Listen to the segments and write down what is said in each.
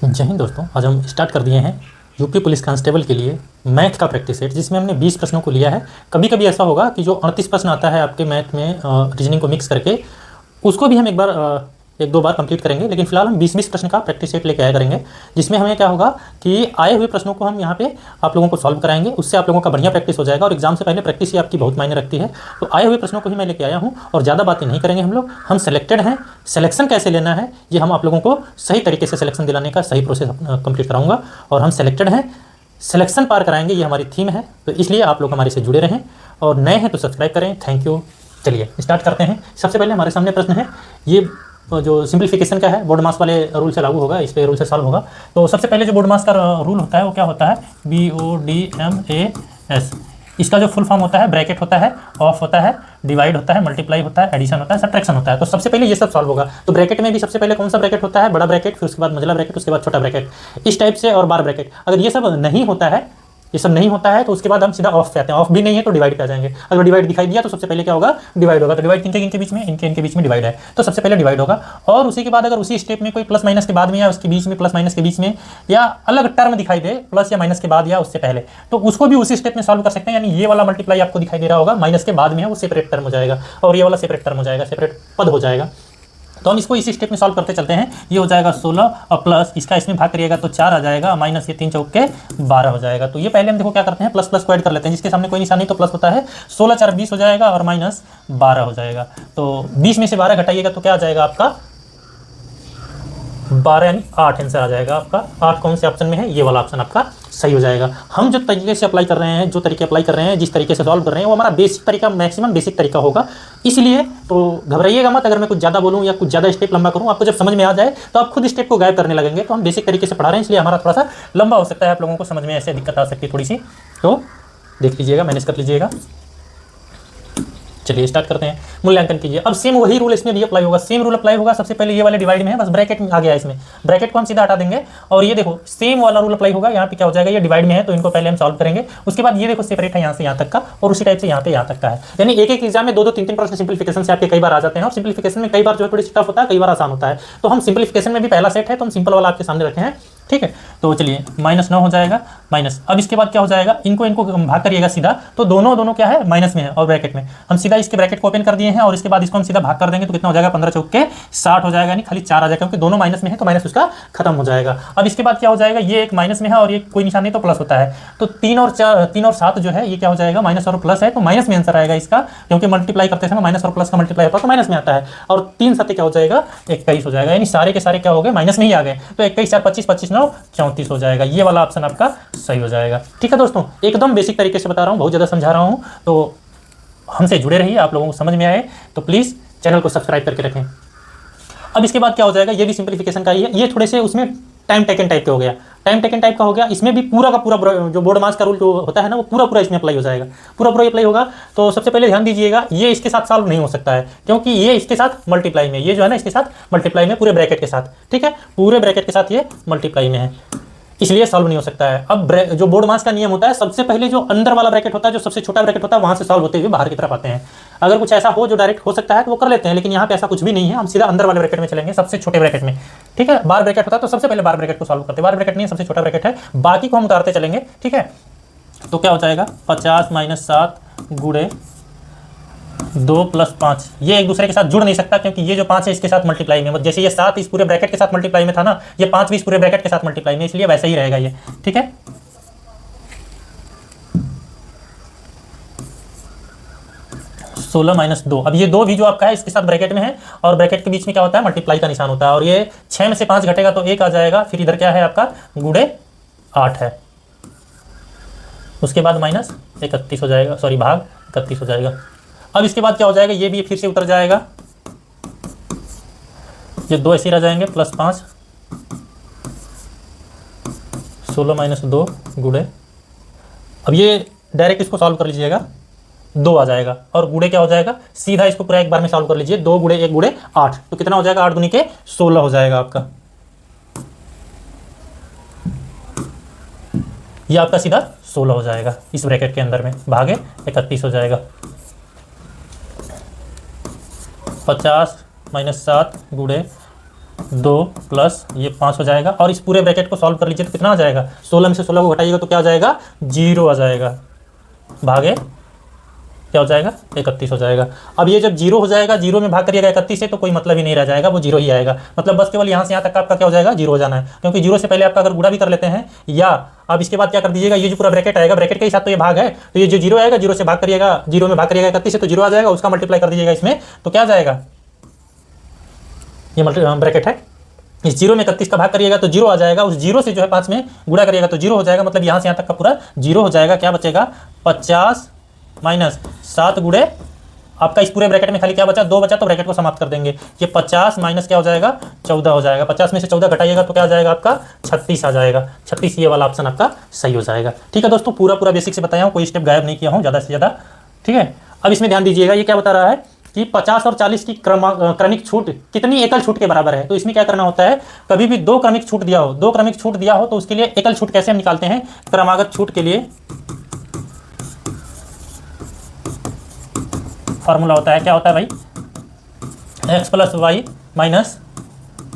जय हिंद दोस्तों। आज हम स्टार्ट कर दिए हैं यूपी पुलिस कांस्टेबल के लिए मैथ का प्रैक्टिस सेट, जिसमें हमने 20 प्रश्नों को लिया है। कभी कभी ऐसा होगा कि जो 38 प्रश्न आता है आपके मैथ में रीजनिंग को मिक्स करके, उसको भी हम एक दो बार कंप्लीट करेंगे। लेकिन फिलहाल हम 20-20 प्रश्न का प्रैक्टिस सेट लेके आया करेंगे, जिसमें हमें क्या होगा कि आए हुए प्रश्नों को हम यहाँ पे आप लोगों को सॉल्व कराएंगे। उससे आप लोगों का बढ़िया प्रैक्टिस हो जाएगा और एग्जाम से पहले प्रैक्टिस ही आपकी बहुत मायने रखती है। तो आए हुए प्रश्नों को ही मैं लेके आया हूँ और ज़्यादा बातें नहीं करेंगे हम लोग। हम सेलेक्टेड हैं, सिलेक्शन कैसे लेना है ये हम आप लोगों को सही तरीके से सिलेक्शन दिलाने का सही प्रोसेस कंप्लीट कराऊंगा। और हम सेलेक्टेड हैं, सिलेक्शन पार कराएंगे, ये हमारी थीम है। तो इसलिए आप लोग हमारे से जुड़े रहें और नए हैं तो सब्सक्राइब करें। Thank you. चलिए स्टार्ट करते हैं। सबसे पहले हमारे सामने प्रश्न है, ये जो सिंप्लीफिकेशन का है, बोर्ड मास वाले रूल से लागू होगा, इस पे रूल से सॉल्व होगा। तो सबसे पहले जो बोर्ड मास का रूल होता है वो क्या होता है, BODMAS। इसका जो फुल फॉर्म होता है, ब्रैकेट होता है, ऑफ होता है, डिवाइड होता है, मल्टीप्लाई होता है, एडिशन होता है, सब्ट्रैक्शन होता है। तो सबसे पहले ये सब सॉल्व होगा। तो ब्रैकेट में भी सबसे पहले कौन सा ब्रैकेट होता है, बड़ा ब्रैकेट, फिर उसके बाद मझला ब्रैकेट, उसके बाद छोटा ब्रैकेट, इस टाइप से, और बार ब्रैकेट। अगर ये सब नहीं होता है, ये सब नहीं होता है तो उसके बाद हम सीधा ऑफ पे आते हैं। ऑफ भी नहीं है तो डिवाइड पे आ जाएंगे। अगर डिवाइड दिखाई दिया तो सबसे पहले क्या होगा, डिवाइड होगा। तो डिवाइड किनके बीच में, इनके बीच में डिवाइड है, तो सबसे पहले डिवाइड होगा। और उसी के बाद अगर उसी स्टेप में कोई प्लस माइनस के बाद में या उसके बीच में, प्लस माइनस के बीच में या अलग टर्म दिखाई दे, प्लस या माइनस के बाद या उससे पहले, तो उसको भी उसी स्टेप में सॉल्व कर सकते हैं। यानी ये वाला मल्टीप्लाई आपको दिखाई दे रहा होगा, माइनस के बाद में है, वो सेपरेट टर्म हो जाएगा और ये वाला सेपरेट टर्म हो जाएगा, सेपरेट पद हो जाएगा। तो हम इसको इसी स्टेप में सॉल्व करते चलते हैं। ये हो जाएगा 16 और प्लस इसका इसमें भाग करिएगा तो 4 आ जाएगा, माइनस ये 3 चौके 12 हो जाएगा। तो ये पहले हम देखो क्या करते हैं, प्लस प्लस को ऐड कर लेते हैं। जिसके सामने कोई निशान नहीं तो प्लस होता है। 16 4 20 हो जाएगा और माइनस 12 हो जाएगा। तो 20 में से 12 घटाइएगा तो क्या आ जाएगा आपका 12 यानी 8 आंसर आ जाएगा आपका। 8 कौन से ऑप्शन में है, ये वाला ऑप्शन आपका सही हो जाएगा। हम जो तरीके से अप्लाई कर रहे हैं, जो तरीके अप्लाई कर रहे हैं, जिस तरीके से सॉल्व कर रहे हैं, वो हमारा बेसिक तरीका, मैक्सिमम बेसिक तरीका होगा। इसलिए तो घबराइएगा मत अगर मैं कुछ ज़्यादा बोलूँ या कुछ ज़्यादा स्टेप लंबा करूँ। आपको जब समझ में आ जाए तो आप खुद स्टेप को गायब करने लगेंगे। तो हम बेसिक तरीके से पढ़ा रहे हैं, इसलिए हमारा थोड़ा सा लंबा हो सकता है, आप लोगों को समझ में ऐसे दिक्कत आ सकती है थोड़ी सी। तो देख लीजिएगा, मैनेज कर लीजिएगा। चलिए स्टार्ट करते हैं, मूल्यांकन कीजिए। अब सेम वही रूल इसमें भी अप्लाई होगा, सेम रूल अप्लाई होगा। सबसे पहले ये वाले डिवाइड में है, बस ब्रैकेट आ गया इसमें, ब्रैकेट को हम सीधा हटा देंगे और ये देखो सेम वाला रूल अप्लाई होगा। यहाँ पे क्या हो जाएगा, ये डिवाइड में है तो इनको पहले हम सॉल्व करेंगे। उसके बाद ये देखो सेपरेट है यहाँ से यहाँ तक का, और उसी टाइप से यहाँ पे यहाँ तक का है। यानी एक एक एग्जाम में 2-2 3-3 प्रश्न सिंप्लीफिकेशन से आपके कई बार आ जाते हैं। और सिंप्लीफिकेशन में कई बार जो है थोड़ी टफ होता है, कई बार आसान होता है। तो हम सिंप्लीफिकेशन में भी पहला सेट है तो हम सिंपल वाला आपके सामने रखे हैं, ठीक है। तो चलिए -9 हो जाएगा, माइनस। अब इसके बाद क्या हो जाएगा, इनको भाग करिएगा सीधा, तो दोनों क्या है, माइनस में है और ब्रैकेट में। हम सीधा इसके ब्रैकेट को ओपन कर दिए हैं और इसके बाद इसको हम सीधा भाग कर देंगे तो कितना हो जाएगा, 15 चौके 60 हो जाएगा। यानी खाली 4 आ जाएगा, क्योंकि दोनों माइनस में है तो माइनस उसका खत्म हो जाएगा। अब इसके बाद क्या हो जाएगा, ये एक माइनस में है और ये कोई निशान नहीं तो प्लस होता है। तो 3 और 7 जो है ये क्या हो जाएगा, माइनस और प्लस है तो माइनस में आंसर आएगा इसका, क्योंकि मल्टीप्लाई करते समय माइनस और प्लस का मल्टीप्लाई होता है तो माइनस में आता है। और 3 7 क्या हो जाएगा, 21 हो जाएगा। यानी सारे के सारे क्या हो गए, माइनस में ही आ गए। तो 21 4 25 25 9 34 हो जाएगा। ये वाला ऑप्शन आपका सही हो जाएगा। ठीक है दोस्तों, एकदम बेसिक तरीके से बता रहा हूँ, बहुत ज़्यादा समझा रहा हूँ। तो हमसे जुड़े रहिए, आप लोगों को समझ में आए तो प्लीज़ चैनल को सब्सक्राइब करके रखें। अब इसके बाद क्या हो जाएगा, ये भी सिंप्लीफिकेशन का ही है। ये थोड़े से उसमें टाइम टेकन टाइप के हो गया, टाइम टेकन टाइप का हो गया। इसमें भी पूरा का पूरा जो बोर्ड मास का रूल जो होता है ना, वो पूरा इसमें अप्लाई हो जाएगा, पूरा अप्लाई होगा। तो सबसे पहले ध्यान दीजिएगा, ये इसके साथ सॉल्व नहीं हो सकता है, क्योंकि ये इसके साथ मल्टीप्लाई में, ये जो है ना इसके साथ मल्टीप्लाई में, पूरे ब्रैकेट के साथ, ठीक है, पूरे ब्रैकेट के साथ ये मल्टीप्लाई में है, इसलिए सॉल्व नहीं हो सकता है। अब जो बोर्ड मास का नियम होता है, सबसे पहले जो अंदर वाला ब्रैकेट होता है, जो सबसे छोटा ब्रैकेट होता है, वहां से सॉल्व होते हुए बाहर की तरफ आते हैं। अगर कुछ ऐसा हो जो डायरेक्ट हो सकता है तो वो कर लेते हैं, लेकिन यहाँ पे ऐसा कुछ भी नहीं है। हम सीधा अंदर वाले ब्रैकेट में चलेंगे, सबसे छोटे ब्रैकेट में, ठीक है। बार ब्रैकेट होता है तो सबसे पहले बार ब्रैकेट को सॉल्व करते हैं। बार ब्रैकेट नहीं है, सबसे छोटा ब्रैकेट है, बाकी को हम उतारते चलेंगे, ठीक है। तो क्या हो जाएगा, 50 - 7 गुणे 2 + 5, ये एक दूसरे के साथ जुड़ नहीं सकता, क्योंकि ये जो 5 है इसके साथ मल्टीप्लाई में, जैसे ये 7 इस पूरे ब्रैकेट के साथ मल्टीप्लाई में था ना, ये 5 भी इस पूरे ब्रैकेट के साथ मल्टीप्लाई में, इसलिए वैसे ही रहेगा ये, ठीक है। 16 - 2, अब ये 2 भी जो आपका है इसके साथ ब्रैकेट में है, और ब्रैकेट के बीच में क्या होता है, मल्टीप्लाई का निशान होता है। और ये 6 में से 5 घटेगा तो 1 आ जाएगा। फिर इधर क्या है आपका, गुणे 8 है, उसके बाद माइनस 31 हो जाएगा, सॉरी भाग 31 हो जाएगा। अब इसके बाद क्या हो जाएगा, ये भी फिर से उतर जाएगा, ये 2 ऐसे रह जाएंगे, +5, 16 - 2 गुणे, अब ये डायरेक्ट इसको सॉल्व कर लीजिएगा, 2 आ जाएगा। और गुणे क्या हो जाएगा, सीधा इसको पूरा एक बार में सॉल्व कर लीजिए, 2 गुणे 1 गुणे 8, तो कितना हो जाएगा, 8 दूनी के 16 हो जाएगा आपका। ये आपका सीधा 16 हो जाएगा इस ब्रैकेट के अंदर में, भागे 31 हो जाएगा। 50 - 7 गुणे 2 प्लस ये 5 हो जाएगा, और इस पूरे ब्रैकेट को सॉल्व कर लीजिए तो कितना आ जाएगा, 16 में से 16 को घटाइएगा तो क्या आ जाएगा, 0 आ जाएगा, भागे क्या हो जाएगा, 31 हो जाएगा। अब ये जब 0 हो जाएगा, 0 में भाग करिएगा 31 से तो कोई मतलब ही नहीं रह जाएगा, वो 0 ही आएगा। मतलब बस केवल यहाँ से यहाँ तक का आपका क्या हो जाएगा, 0 हो जाना है, क्योंकि 0 से पहले आपका अगर गुणा भी कर लेते हैं, या अब इसके बाद क्या कर दीजिएगा, ये जो पूरा ब्रैकेट आएगा, ब्रैकेट के ही साथ तो ये भाग है, तो ये जो 0 आएगा, 0 से भाग करिएगा, 0 में भाग करिएगा 31 से तो 0 आ जाएगा, उसका मल्टीप्लाई कर दीजिएगा इसमें तो क्या आ जाएगा, ये ब्रैकेट है, इस 0 में 31 का भाग करिएगा तो 0 आ जाएगा, उस 0 से जो है 5 में गुणा करिएगा तो 0 हो जाएगा, मतलब यहाँ से यहाँ तक का पूरा 0 हो जाएगा। क्या बचेगा, 50 माइनस 7 गुणे आपका इस पूरे ब्रैकेट में खाली क्या बचा, 2 बचा, तो ब्रैकेट को समाप्त कर देंगे। ये 50 माइनस क्या हो जाएगा, 14 हो जाएगा, 50 में से 14 घटाइएगा तो क्या आ जाएगा आपका, 36 आ जाएगा, 36, ये वाला ऑप्शन आपका सही हो जाएगा। ठीक है दोस्तों, पूरा बेसिक से बताया हूँ, कोई स्टेप गायब नहीं किया हूँ ज़्यादा से ज़्यादा। ठीक है, अब इसमें ध्यान दीजिएगा, ये क्या बता रहा है कि 50 और 40 की क्रमिक छूट कितनी एकल छूट के बराबर है। तो इसमें क्या करना होता है, कभी भी 2 क्रमिक छूट दिया हो, 2 क्रमिक छूट दिया हो तो उसके लिए एकल छूट कैसे हम निकालते हैं, क्रमागत छूट के लिए फार्मूला होता है, क्या होता है भाई, x plus y minus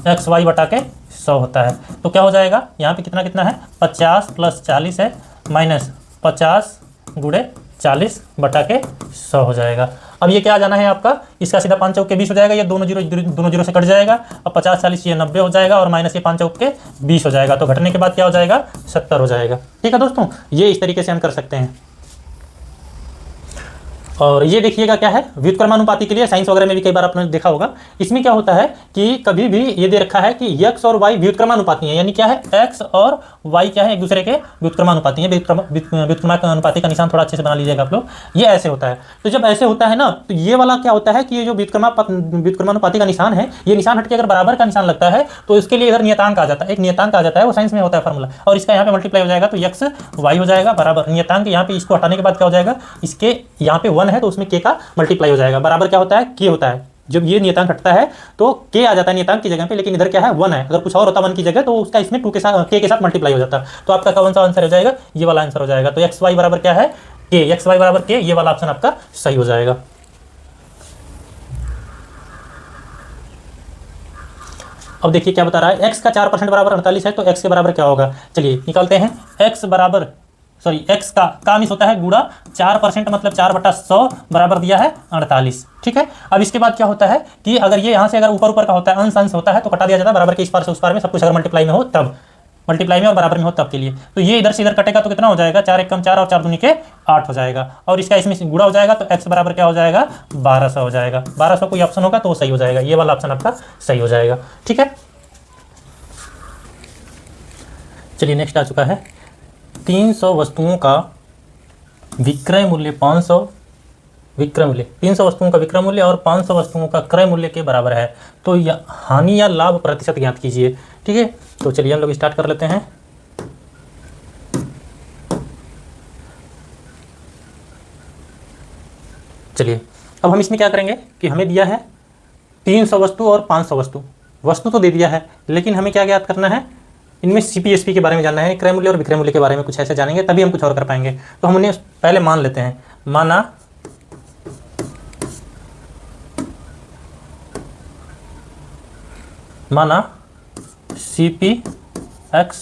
x y बटा के 100 होता है। तो क्या हो जाएगा, यहाँ पे कितना कितना है, 50 प्लस 40 है, माइनस 50 गुणे 40 बटा के 100 हो जाएगा। अब ये क्या आ जाना है आपका, इसका सीधा 5 चौक के 20 हो जाएगा, ये दोनों जीरो से कट जाएगा। अब 50 40 ये 90 हो जाएगा, और माइनस ये 5 चौक के 20 हो जाएगा, तो घटने के बाद क्या हो जाएगा, 70 हो जाएगा। ठीक है दोस्तों, ये इस तरीके से हम कर सकते हैं। और ये देखिएगा क्या है, व्युत्क्रमानुपाती के लिए साइंस वगैरह में भी कई बार आपने देखा होगा, इसमें क्या होता है कि कभी भी ये दे रखा है कि x और y व्युत्क्रमानुपाती हैं, यानी क्या है, x और y क्या है, एक दूसरे के व्युत्क्रमानुपाती हैं। व्युत्क्रमानुपाती का निशान थोड़ा अच्छे से बना लीजिएगा आप लोग, ये ऐसे होता है। तो जब ऐसे होता है ना, तो ये वाला क्या होता है कि ये जो व्युत्क्रमानुपाती का निशान है, ये निशान हटके अगर बराबर का निशान लगता है तो इसके लिए इधर नियतांक आ जाता है, एक नियतांक आ जाता है, वो साइंस में होता है फार्मूला, और इसका यहाँ पे मल्टीप्लाई हो जाएगा तो x y हो जाएगा बराबर नियतांक, यहाँ पे इसको हटाने के बाद क्या हो जाएगा, इसके यहाँ पे 1 है तो उसमें k का मल्टीप्लाई हो जाएगा, बराबर क्या होता है, k होता है। जब ये नियतांक हटता है तो k आ जाता है नियतांक की जगह पे, लेकिन इधर क्या है, 1 है, अगर कुछ और होता 1 की जगह तो उसका इसमें 2 के साथ k के साथ मल्टीप्लाई हो जाता। तो आपका कौन सा आंसर हो जाएगा, ये वाला आंसर हो जाएगा। तो एक्स वाई बराबर क्या है, k, एक्स वाई बराबर k, ये वाला ऑप्शन आपका सही हो जाएगा। अब देखिए क्या बता रहा है, x का 4% बराबर 48 है, तो x के बराबर क्या होगा, चलिए निकालते हैं। x बराबर x का मिस होता है गुणा 4%, मतलब 4/100 बराबर दिया है 48। ठीक है, अब इसके बाद क्या होता है कि अगर ये यहाँ से अगर ऊपर ऊपर का होता है, अंश अंश होता है तो कटा दिया जाता है, बराबर के इस पार से उस पार में, सब कुछ अगर मल्टीप्लाई में हो तब, मल्टीप्लाई में और बराबर में हो तब के लिए। तो ये इधर से इधर कटेगा तो कितना हो जाएगा, 4 एकम 4 और 4 दूनी के 8 हो जाएगा, और इसका इसमें गुणा हो जाएगा तो x बराबर क्या हो जाएगा, 1200 हो जाएगा। 1200 कोई ऑप्शन होगा तो वो सही हो जाएगा, ये वाला ऑप्शन आपका सही हो जाएगा। ठीक है, चलिए नेक्स्ट आ चुका है, 300 वस्तुओं का विक्रय मूल्य 500 विक्रय मूल्य 300 वस्तुओं का विक्रय मूल्य और 500 वस्तुओं का क्रय मूल्य के बराबर है, तो हानि या लाभ प्रतिशत ज्ञात कीजिए। ठीक है, तो चलिए हम लोग स्टार्ट कर लेते हैं। चलिए अब हम इसमें क्या करेंगे कि हमें दिया है 300 वस्तु और 500 वस्तु तो दे दिया है, लेकिन हमें क्या ज्ञात करना है, इनमें सीपीएसपी के बारे में जानना है, क्रय मूल्य और विक्रय मूल्य के बारे में कुछ ऐसे जानेंगे, तभी हम कुछ और कर पाएंगे। तो हम उन्हें पहले मान लेते हैं, माना CP X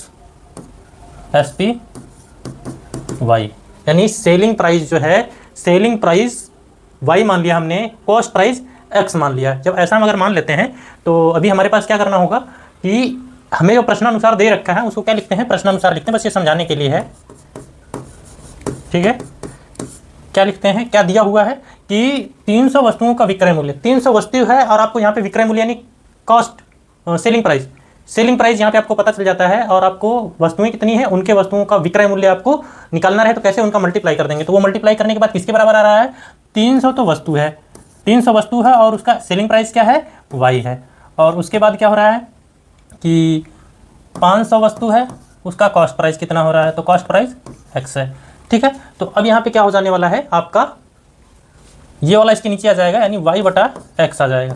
SP Y, यानी सेलिंग प्राइस जो है, सेलिंग प्राइस Y मान लिया हमने, कॉस्ट प्राइस X मान लिया। जब ऐसा हम अगर मान लेते हैं तो अभी हमारे पास क्या करना होगा कि हमें जो प्रश्नानुसार दे रखा है उसको क्या लिखते हैं, प्रश्नानुसार लिखते हैं, बस ये समझाने के लिए है। ठीक है, क्या लिखते हैं, क्या दिया हुआ है कि 300 वस्तुओं का विक्रय मूल्य, 300 वस्तु है और आपको यहाँ पे विक्रय मूल्य यानी कॉस्ट, सेलिंग प्राइस यहाँ पे आपको पता चल जाता है, और आपको वस्तुएं कितनी है, उनके वस्तुओं का विक्रय मूल्य आपको निकालना है, तो कैसे उनका मल्टीप्लाई कर देंगे। तो वो मल्टीप्लाई करने के बाद किसके बराबर आ रहा है, 300 तो वस्तु है, 300 वस्तु है और उसका सेलिंग प्राइस क्या है, y है, और उसके बाद क्या हो रहा है कि 500 वस्तु है, उसका कॉस्ट प्राइस कितना हो रहा है, तो कॉस्ट प्राइस x है। ठीक है, तो अब यहाँ पे क्या हो जाने वाला है आपका, ये वाला इसके नीचे आ जाएगा, यानी y बटा x आ जाएगा,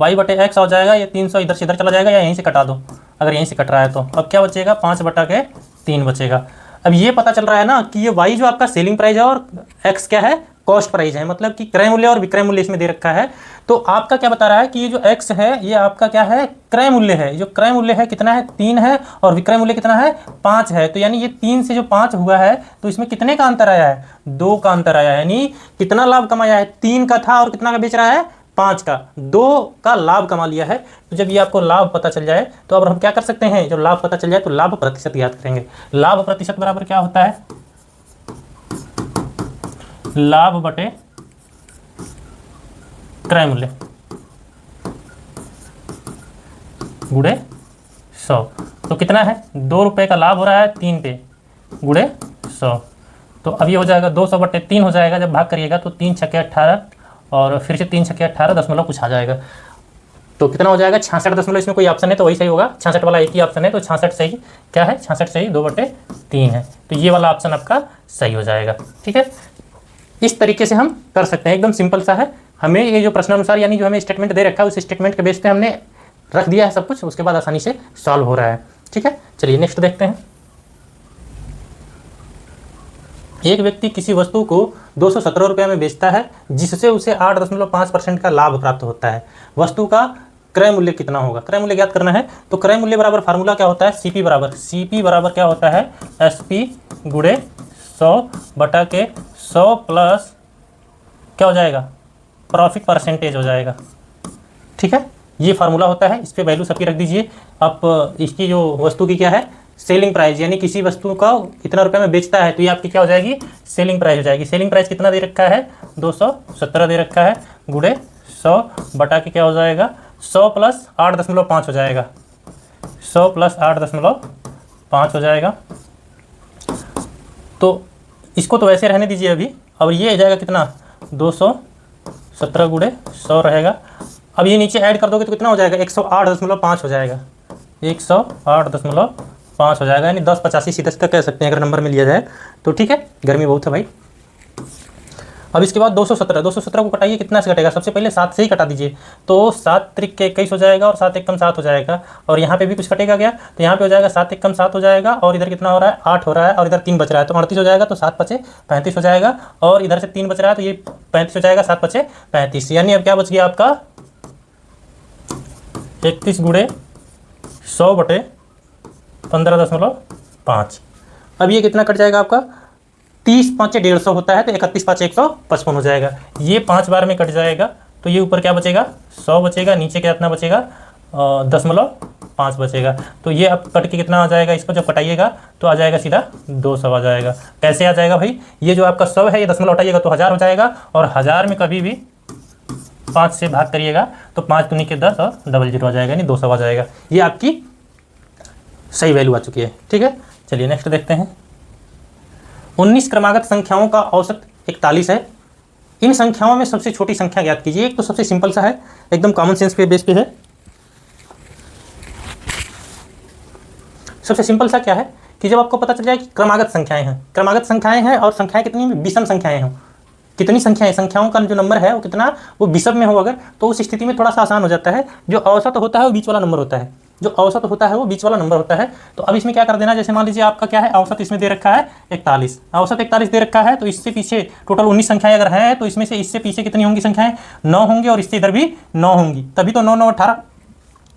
y बटे x हो जाएगा। ये 300 इधर से इधर चला जाएगा, या यहीं से कटा दो, अगर यहीं से कट रहा है तो। अब क्या बचेगा, 5 बटा के 3 बचेगा। अब ये पता चल रहा है ना कि ये y जो आपका सेलिंग प्राइस है और x क्या है, कॉस्ट प्राइस है, मतलब कि क्रय मूल्य और विक्रय मूल्य इसमें दे रखा है। तो आपका क्या बता रहा है कि ये जो x है ये आपका क्या है, क्रय मूल्य है। जो क्रय मूल्य है कितना है, 3 है, और विक्रय मूल्य कितना है, 5 है। तो यानी ये 3 से जो 5 हुआ है तो इसमें कितने का अंतर आया है, 2 का अंतर आया है। यानी कितना लाभ कमाया है, 3 का था और कितना का बेच रहा है, 5 का, 2 का लाभ कमा लिया है। तो जब ये आपको लाभ पता चल जाए तो अब हम क्या कर सकते हैं, जब लाभ पता चल जाए तो लाभ प्रतिशत याद करेंगे। लाभ प्रतिशत बराबर क्या होता है, लाभ बटे क्रय मूल्य गुणे 100। तो कितना है, 2 रुपये का लाभ हो रहा है 3 पे, गुणे 100। तो अब ये हो जाएगा 200 बटे 3 हो जाएगा। जब भाग करिएगा तो 3 छक्के 18 और फिर से 3 छक्के 18 दशमलव कुछ आ जाएगा। तो कितना हो जाएगा, 66 दशमलव। इसमें कोई ऑप्शन है तो वही सही होगा, 66 वाला एक ही ऑप्शन है। तो 66 सही क्या है, 66 सही 2 बटे 3 है। तो ये वाला ऑप्शन आपका सही हो जाएगा। ठीक है, इस तरीके से हम कर सकते हैं, एकदम सिंपल सा है। हमें ये जो प्रश्नानुसार यानी जो हमें स्टेटमेंट दे रखा है उस स्टेटमेंट के बेस पे हमने रख दिया है सब कुछ, उसके बाद आसानी से सॉल्व हो रहा है। ठीक है, चलिए नेक्स्ट देखते हैं। एक व्यक्ति किसी वस्तु को 217 रुपये में बेचता है जिससे उसे 8.5% का लाभ प्राप्त होता है। वस्तु का क्रय मूल्य कितना होगा, क्रय मूल्य ज्ञात करना है। तो क्रय मूल्य बराबर फार्मूला क्या होता है, सीपी बराबर क्या होता है, एसपी गुणे 100 बटा के 100 प्लस क्या हो जाएगा, प्रॉफिट परसेंटेज हो जाएगा। ठीक है, ये फार्मूला होता है, इस पे वैल्यू सबकी रख दीजिए। आप इसकी जो वस्तु की क्या है, सेलिंग प्राइस, यानी किसी वस्तु का इतना रुपये में बेचता है तो ये आपकी क्या हो जाएगी, सेलिंग प्राइस हो जाएगी। सेलिंग प्राइस कितना दे रखा है, 217 दे रखा है, गुणे 100 बटा के क्या हो जाएगा, 100 प्लस 8.5 हो जाएगा, 100 प्लस 8.5 हो जाएगा। तो इसको तो वैसे रहने दीजिए अभी। अब ये हो जाएगा कितना, 217 गुणे 100 रहेगा। अब ये नीचे ऐड कर दोगे तो कितना हो जाएगा, 108.5 हो जाएगा, 108.5 हो जाएगा। यानी 1085 सीधा सीधा कह सकते हैं अगर नंबर में लिया जाए तो। ठीक है, गर्मी बहुत है भाई। अब इसके बाद 217 को कटाइए, कितना से कटेगा, सबसे पहले 7 से ही कटा दीजिए। तो 7 त्रिक 21 हो जाएगा और 7 एकम 7 हो जाएगा। और यहाँ पे भी कुछ कटेगा क्या, तो यहाँ पे हो जाएगा 7 एकम 7 हो जाएगा। और इधर कितना हो रहा है, 8 हो रहा है, और इधर 3 बच रहा है तो 38 हो जाएगा। तो 7 पचे 35 हो जाएगा, और इधर से 3 बच रहा है तो ये 35 हो जाएगा, 7 पचे 35। यानी अब क्या बच गया आपका, 31 गुणे 100 बटे 15.5। अब ये कितना कट जाएगा आपका, 30 5 150 होता है तो 31 5 155 हो जाएगा। ये 5 बार में कट जाएगा तो ये ऊपर क्या बचेगा, 100 बचेगा, नीचे क्या कितना बचेगा, 0.5 बचेगा। तो ये अब कट के कितना आ जाएगा, इसको जब कटाइएगा तो आ जाएगा सीधा 200 आ जाएगा। कैसे आ जाएगा भाई, ये जो आपका 100 है ये दशमलव हटाइएगा तो 1000 हो जाएगा। और 1000 में कभी भी 5 से भाग करिएगा तो 5 दूनी के 10 और 00 आ जाएगा, यानी 200 आ जाएगा। ये आपकी सही वैल्यू आ चुकी है। ठीक है, चलिए नेक्स्ट देखते हैं। 19 क्रमागत संख्याओं का औसत 41 है। इन संख्याओं में सबसे छोटी संख्या ज्ञात कीजिए। एक तो सबसे सिंपल सा है, एकदम कॉमन सेंस पे बेस पे है। सबसे सिंपल सा क्या है कि जब आपको पता चल जाए कि क्रमागत संख्याएं हैं और संख्याएं कितनी विषम संख्याएं हों, कितनी संख्याएं, संख्याओं का जो नंबर है वो कितना, वो विषम में हो अगर, तो उस स्थिति में थोड़ा सा आसान हो जाता है। जो औसत होता है वो बीच वाला नंबर होता है, जो औसत होता है वो बीच वाला नंबर होता है। तो अब इसमें क्या कर देना, जैसे मान लीजिए आपका क्या है, औसत इसमें दे रखा है 41, औसत 41 दे रखा है। तो इससे पीछे टोटल 19 संख्याएं अगर हैं तो इसमें से इससे पीछे कितनी होंगी संख्याएं, 9 होंगी, और इससे इधर भी 9 होंगी, तभी तो 9 9 18,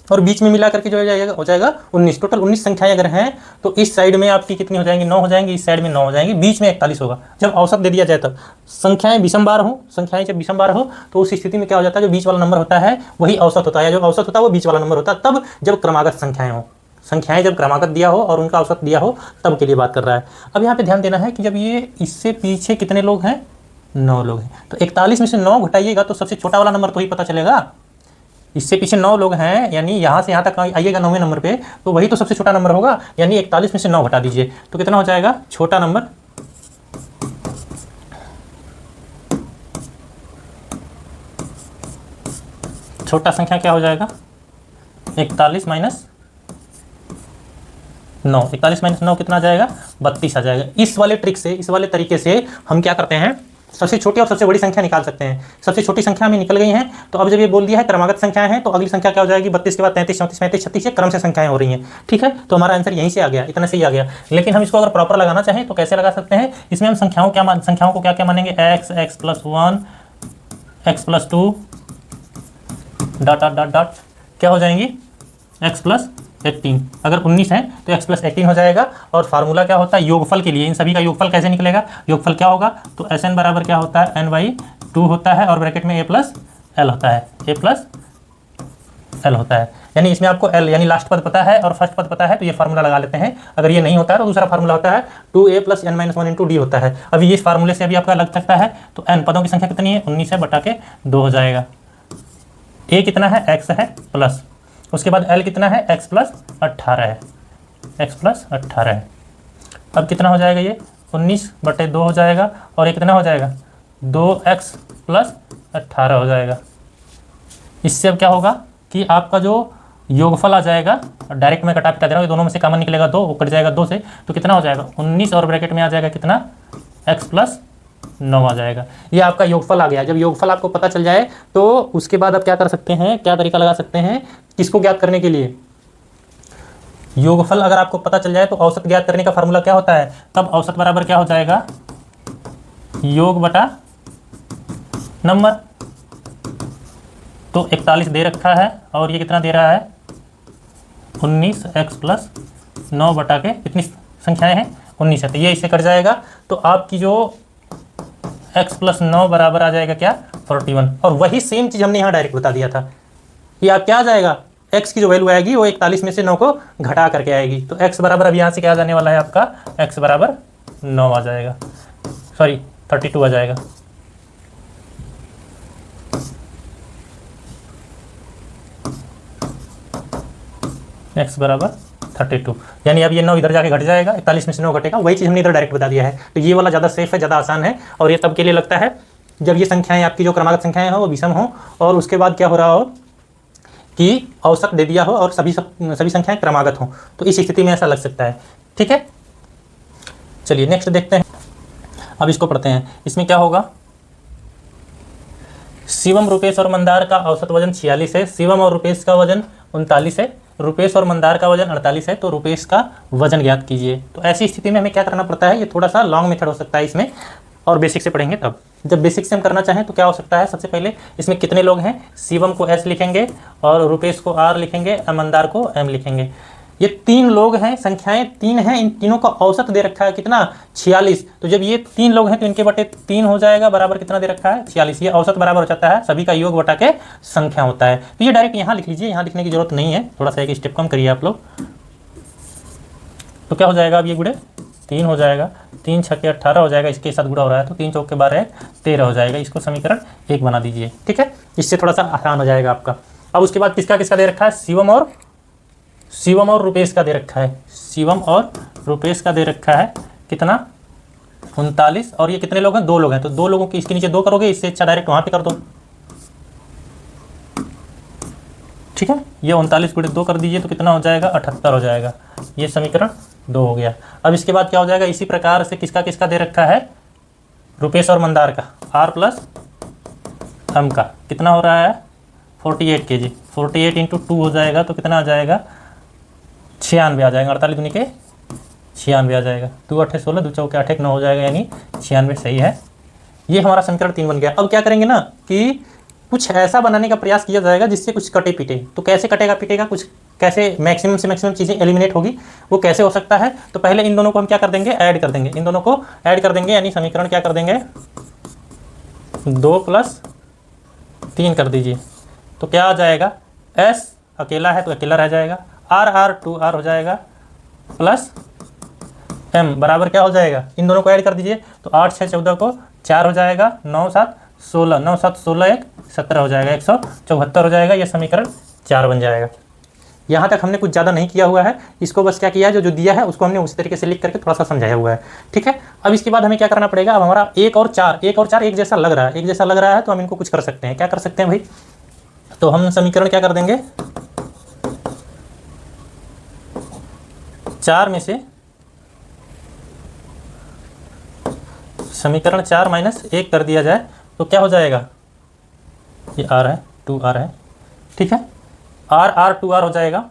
और बीच में मिला करके जो हो जाएगा 19। टोटल 19 संख्याएं अगर हैं तो इस साइड में आपकी कितनी हो जाएंगी, 9 हो जाएंगी, इस साइड में 9 हो जाएंगी, बीच में 41 होगा। जब औसत दे दिया जाए तब संख्याएं विषम बार हो, संख्याएं जब विषम बार हो तो उस स्थिति में क्या हो जाता है, जो बीच वाला नंबर होता है वही औसत होता है, जो औसत होता है वो बीच वाला नंबर होता है। तब जब क्रमागत संख्याएं हो, संख्याएं जब क्रमागत दिया हो और उनका औसत दिया हो तब के लिए बात कर रहा है। अब यहाँ पे ध्यान देना है कि जब ये इससे पीछे कितने लोग हैं, 9 लोग हैं, तो 41 में से 9 घटाइएगा तो सबसे छोटा वाला नंबर तो ही पता चलेगा। इससे पीछे 9 लोग हैं, यानी यहाँ से यहाँ तक आइएगा 9वें नंबर पे, तो वही तो सबसे छोटा नंबर होगा। यानी 41 में से 9 घटा दीजिए तो कितना हो जाएगा, छोटा नंबर, छोटा संख्या क्या हो जाएगा, 41 माइनस 9, 41 माइनस 9 कितना आ जाएगा, 32 आ जाएगा। इस वाले ट्रिक से, इस वाले तरीके से हम क्या करते हैं, सबसे छोटी और सबसे बड़ी संख्या निकाल सकते हैं। सबसे छोटी संख्या में निकल गई हैं, तो अब जब ये बोल दिया है क्रमागत संख्याएं हैं तो अगली संख्या क्या हो जाएगी, 32 के बाद 33 34 35 36 से क्रम से संख्याएं हो रही हैं। ठीक है, तो हमारा आंसर यहीं से आ गया, इतना से ही आ गया। लेकिन हम इसको अगर प्रॉपर लगाना चाहें तो कैसे लगा सकते हैं, इसमें हम संख्याओं को क्या क्या मानेंगे, x, x+1, x+2, dot dot dot dot क्या हो जाएंगी, x प्लस 18। अगर 19 है तो x प्लस 18 हो जाएगा। और फार्मूला क्या होता है योगफल के लिए, इन सभी का योगफल कैसे निकलेगा, योगफल क्या होगा, तो Sn बराबर क्या होता है, n/2 होता है और ब्रैकेट में a प्लस l होता है, a प्लस l होता है। यानी इसमें आपको l यानी लास्ट पद पता है और फर्स्ट पद पता है, तो ये फार्मूला लगा लेते हैं। अगर ये नहीं होता है तो दूसरा फार्मूला होता है 2a plus n-1 into D होता है। अभी इस फार्मूले से अभी आपका लग सकता है, तो n पदों की संख्या कितनी है, 19 है, बटा के 2 हो जाएगा। a कितना है, x है प्लस, उसके बाद l कितना है, x प्लस 18 है, x प्लस 18 है। अब कितना हो जाएगा, ये 19/2 हो जाएगा और ये कितना हो जाएगा, 2x प्लस 18 हो जाएगा। इससे अब क्या होगा कि आपका जो योगफल आ जाएगा, डायरेक्ट मैं कटा पिटा दे रहा हूँ, ये दोनों में से कॉमन निकलेगा 2, वो कट जाएगा 2 से, तो कितना हो जाएगा 19 और ब्रैकेट में आ जाएगा कितना, x प्लस 9 आ जाएगा। ये आपका योगफल आ गया। जब योगफल आपको पता चल जाए तो उसके बाद आप क्या कर सकते हैं, क्या तरीका लगा सकते हैं किसको ज्ञात करने के लिए, योगफल अगर आपको पता चल जाए तो औसत ज्ञात करने का फार्मूला क्या होता है, तब औसत बराबर क्या हो जाएगा, योग बटा नंबर। तो 41 दे रखा है और ये कितना दे रहा है, 19x प्लस 9 बटा के कितनी संख्याएं हैं, 19 है, तो ये इससे कट जाएगा। तो आपकी जो x प्लस 9 बराबर आ जाएगा क्या, 41। और वही सेम चीज़ हमने यहाँ डायरेक्ट बता दिया था। ये आप क्या आ जाएगा, x की जो वैल्यू आएगी वो 41 में से 9 को घटा करके आएगी। तो x बराबर अब यहाँ से क्या आ जाने वाला है आपका, x बराबर 9 आ जाएगा, सॉरी 32 आ जाएगा। x बराबर 32, यानी अब ये 9 इधर जाके घट जाएगा, 41 में से 9 घटेगा, वही चीज़ हमने इधर डायरेक्ट बता दिया है। तो ये वाला ज़्यादा सेफ है, ज़्यादा आसान है। और ये तब के लिए लगता है जब ये संख्याएं आपकी जो क्रमागत संख्याएं हो वो विषम हो और उसके बाद क्या हो रहा हो कि औसत दे दिया हो और सभी संख्याएं क्रमागत हो, तो इस स्थिति में ऐसा लग सकता है। ठीक है, चलिए नेक्स्ट देखते हैं। अब इसको पढ़ते हैं। इसमें क्या होगा, शिवम, रुपेश और मंदार का औसत वजन 46 है, शिवम और रुपेश का वजन 39 है, रुपेश और मंदार का वजन 48 है, तो रुपेश का वजन ज्ञात कीजिए। तो ऐसी स्थिति में हमें क्या करना पड़ता है, ये थोड़ा सा लॉन्ग मेथड हो सकता है इसमें, और बेसिक से पढ़ेंगे तब। जब बेसिक से हम करना चाहें तो क्या हो सकता है, सबसे पहले इसमें कितने लोग हैं, शिवम को S लिखेंगे और रुपेश को R लिखेंगे, मंदार को M लिखेंगे। ये 3 लोग हैं, संख्याएं 3 हैं, इन तीनों का औसत दे रखा है कितना, 46। तो जब ये 3 लोग हैं तो इनके बटे 3 हो जाएगा, बराबर कितना दे रखा है, 46। ये औसत बराबर हो जाता है सभी का योग बटा के संख्या होता है। तो ये डायरेक्ट यहाँ लिख लीजिए, यहाँ लिखने की जरूरत नहीं है, थोड़ा सा एक स्टेप कम करिए आप लोग। तो क्या हो जाएगा, अब ये गुड़े 3 हो जाएगा, 3 छक्के 18 हो जाएगा, इसके साथ गुड़ा हो रहा है तो 3 चौके 12 13 हो जाएगा। इसको समीकरण 1 बना दीजिए। ठीक है, इससे थोड़ा सा आसान हो जाएगा आपका। अब उसके बाद किसका किसका दे रखा है, शिवम और रुपेश का दे रखा है, शिवम और रुपेश का दे रखा है कितना, 39। और ये कितने लोग हैं, 2 लोग हैं, तो 2 लोगों की इसके नीचे 2 करोगे, इससे अच्छा डायरेक्ट वहाँ पे कर दो। ठीक है, ये 39 गुणे 2 कर दीजिए तो कितना हो जाएगा, 78 हो जाएगा। ये समीकरण 2 हो गया। अब इसके बाद क्या हो जाएगा, इसी प्रकार से किसका किसका दे रखा है, रुपेश और मंदार का, R प्लस M का कितना हो रहा है, 48 kg, 48 इंटू 2 हो जाएगा तो कितना आ जाएगा, 96 आ जाएगा। 48 दूनी के 96 आ जाएगा, 2 8 16, 2 चौके 8 9 हो जाएगा, यानी 96 सही है। ये हमारा समीकरण 3 बन गया। अब क्या करेंगे ना कि कुछ ऐसा बनाने का प्रयास किया जाएगा जिससे कुछ कटे पीटे। तो कैसे कटेगा पीटेगा, कुछ कैसे मैक्सिमम से मैक्सिमम चीज़ें एलिमिनेट होगी, वो कैसे हो सकता है। तो पहले इन दोनों को हम क्या कर देंगे, ऐड कर देंगे, इन दोनों को ऐड कर देंगे, यानी समीकरण क्या कर देंगे, 2 + 3 कर दीजिए। तो क्या आ जाएगा, S अकेला है तो अकेला रह जाएगा, R 2R हो जाएगा, प्लस M बराबर क्या हो जाएगा, इन दोनों को ऐड कर दीजिए। तो 8 6 14 को 4 हो जाएगा, 9 7 16, 9 7 16 1 17 हो जाएगा, 174 हो जाएगा। ये समीकरण 4 बन जाएगा। यहाँ तक हमने कुछ ज़्यादा नहीं किया हुआ है, इसको बस क्या किया है, जो दिया है उसको हमने उसी तरीके से लिख करके थोड़ा सा समझाया हुआ है। ठीक है, अब इसके बाद हमें क्या करना पड़ेगा, अब हमारा 1 और 4 एक जैसा लग रहा है, एक जैसा लग रहा है, तो हम इनको कुछ कर सकते हैं। क्या कर सकते हैं भाई, तो हम समीकरण क्या कर देंगे, 4 में से समीकरण 4 - 1 कर दिया जाए तो क्या हो जाएगा, ये R है 2R है। ठीक है, R 2R हो जाएगा,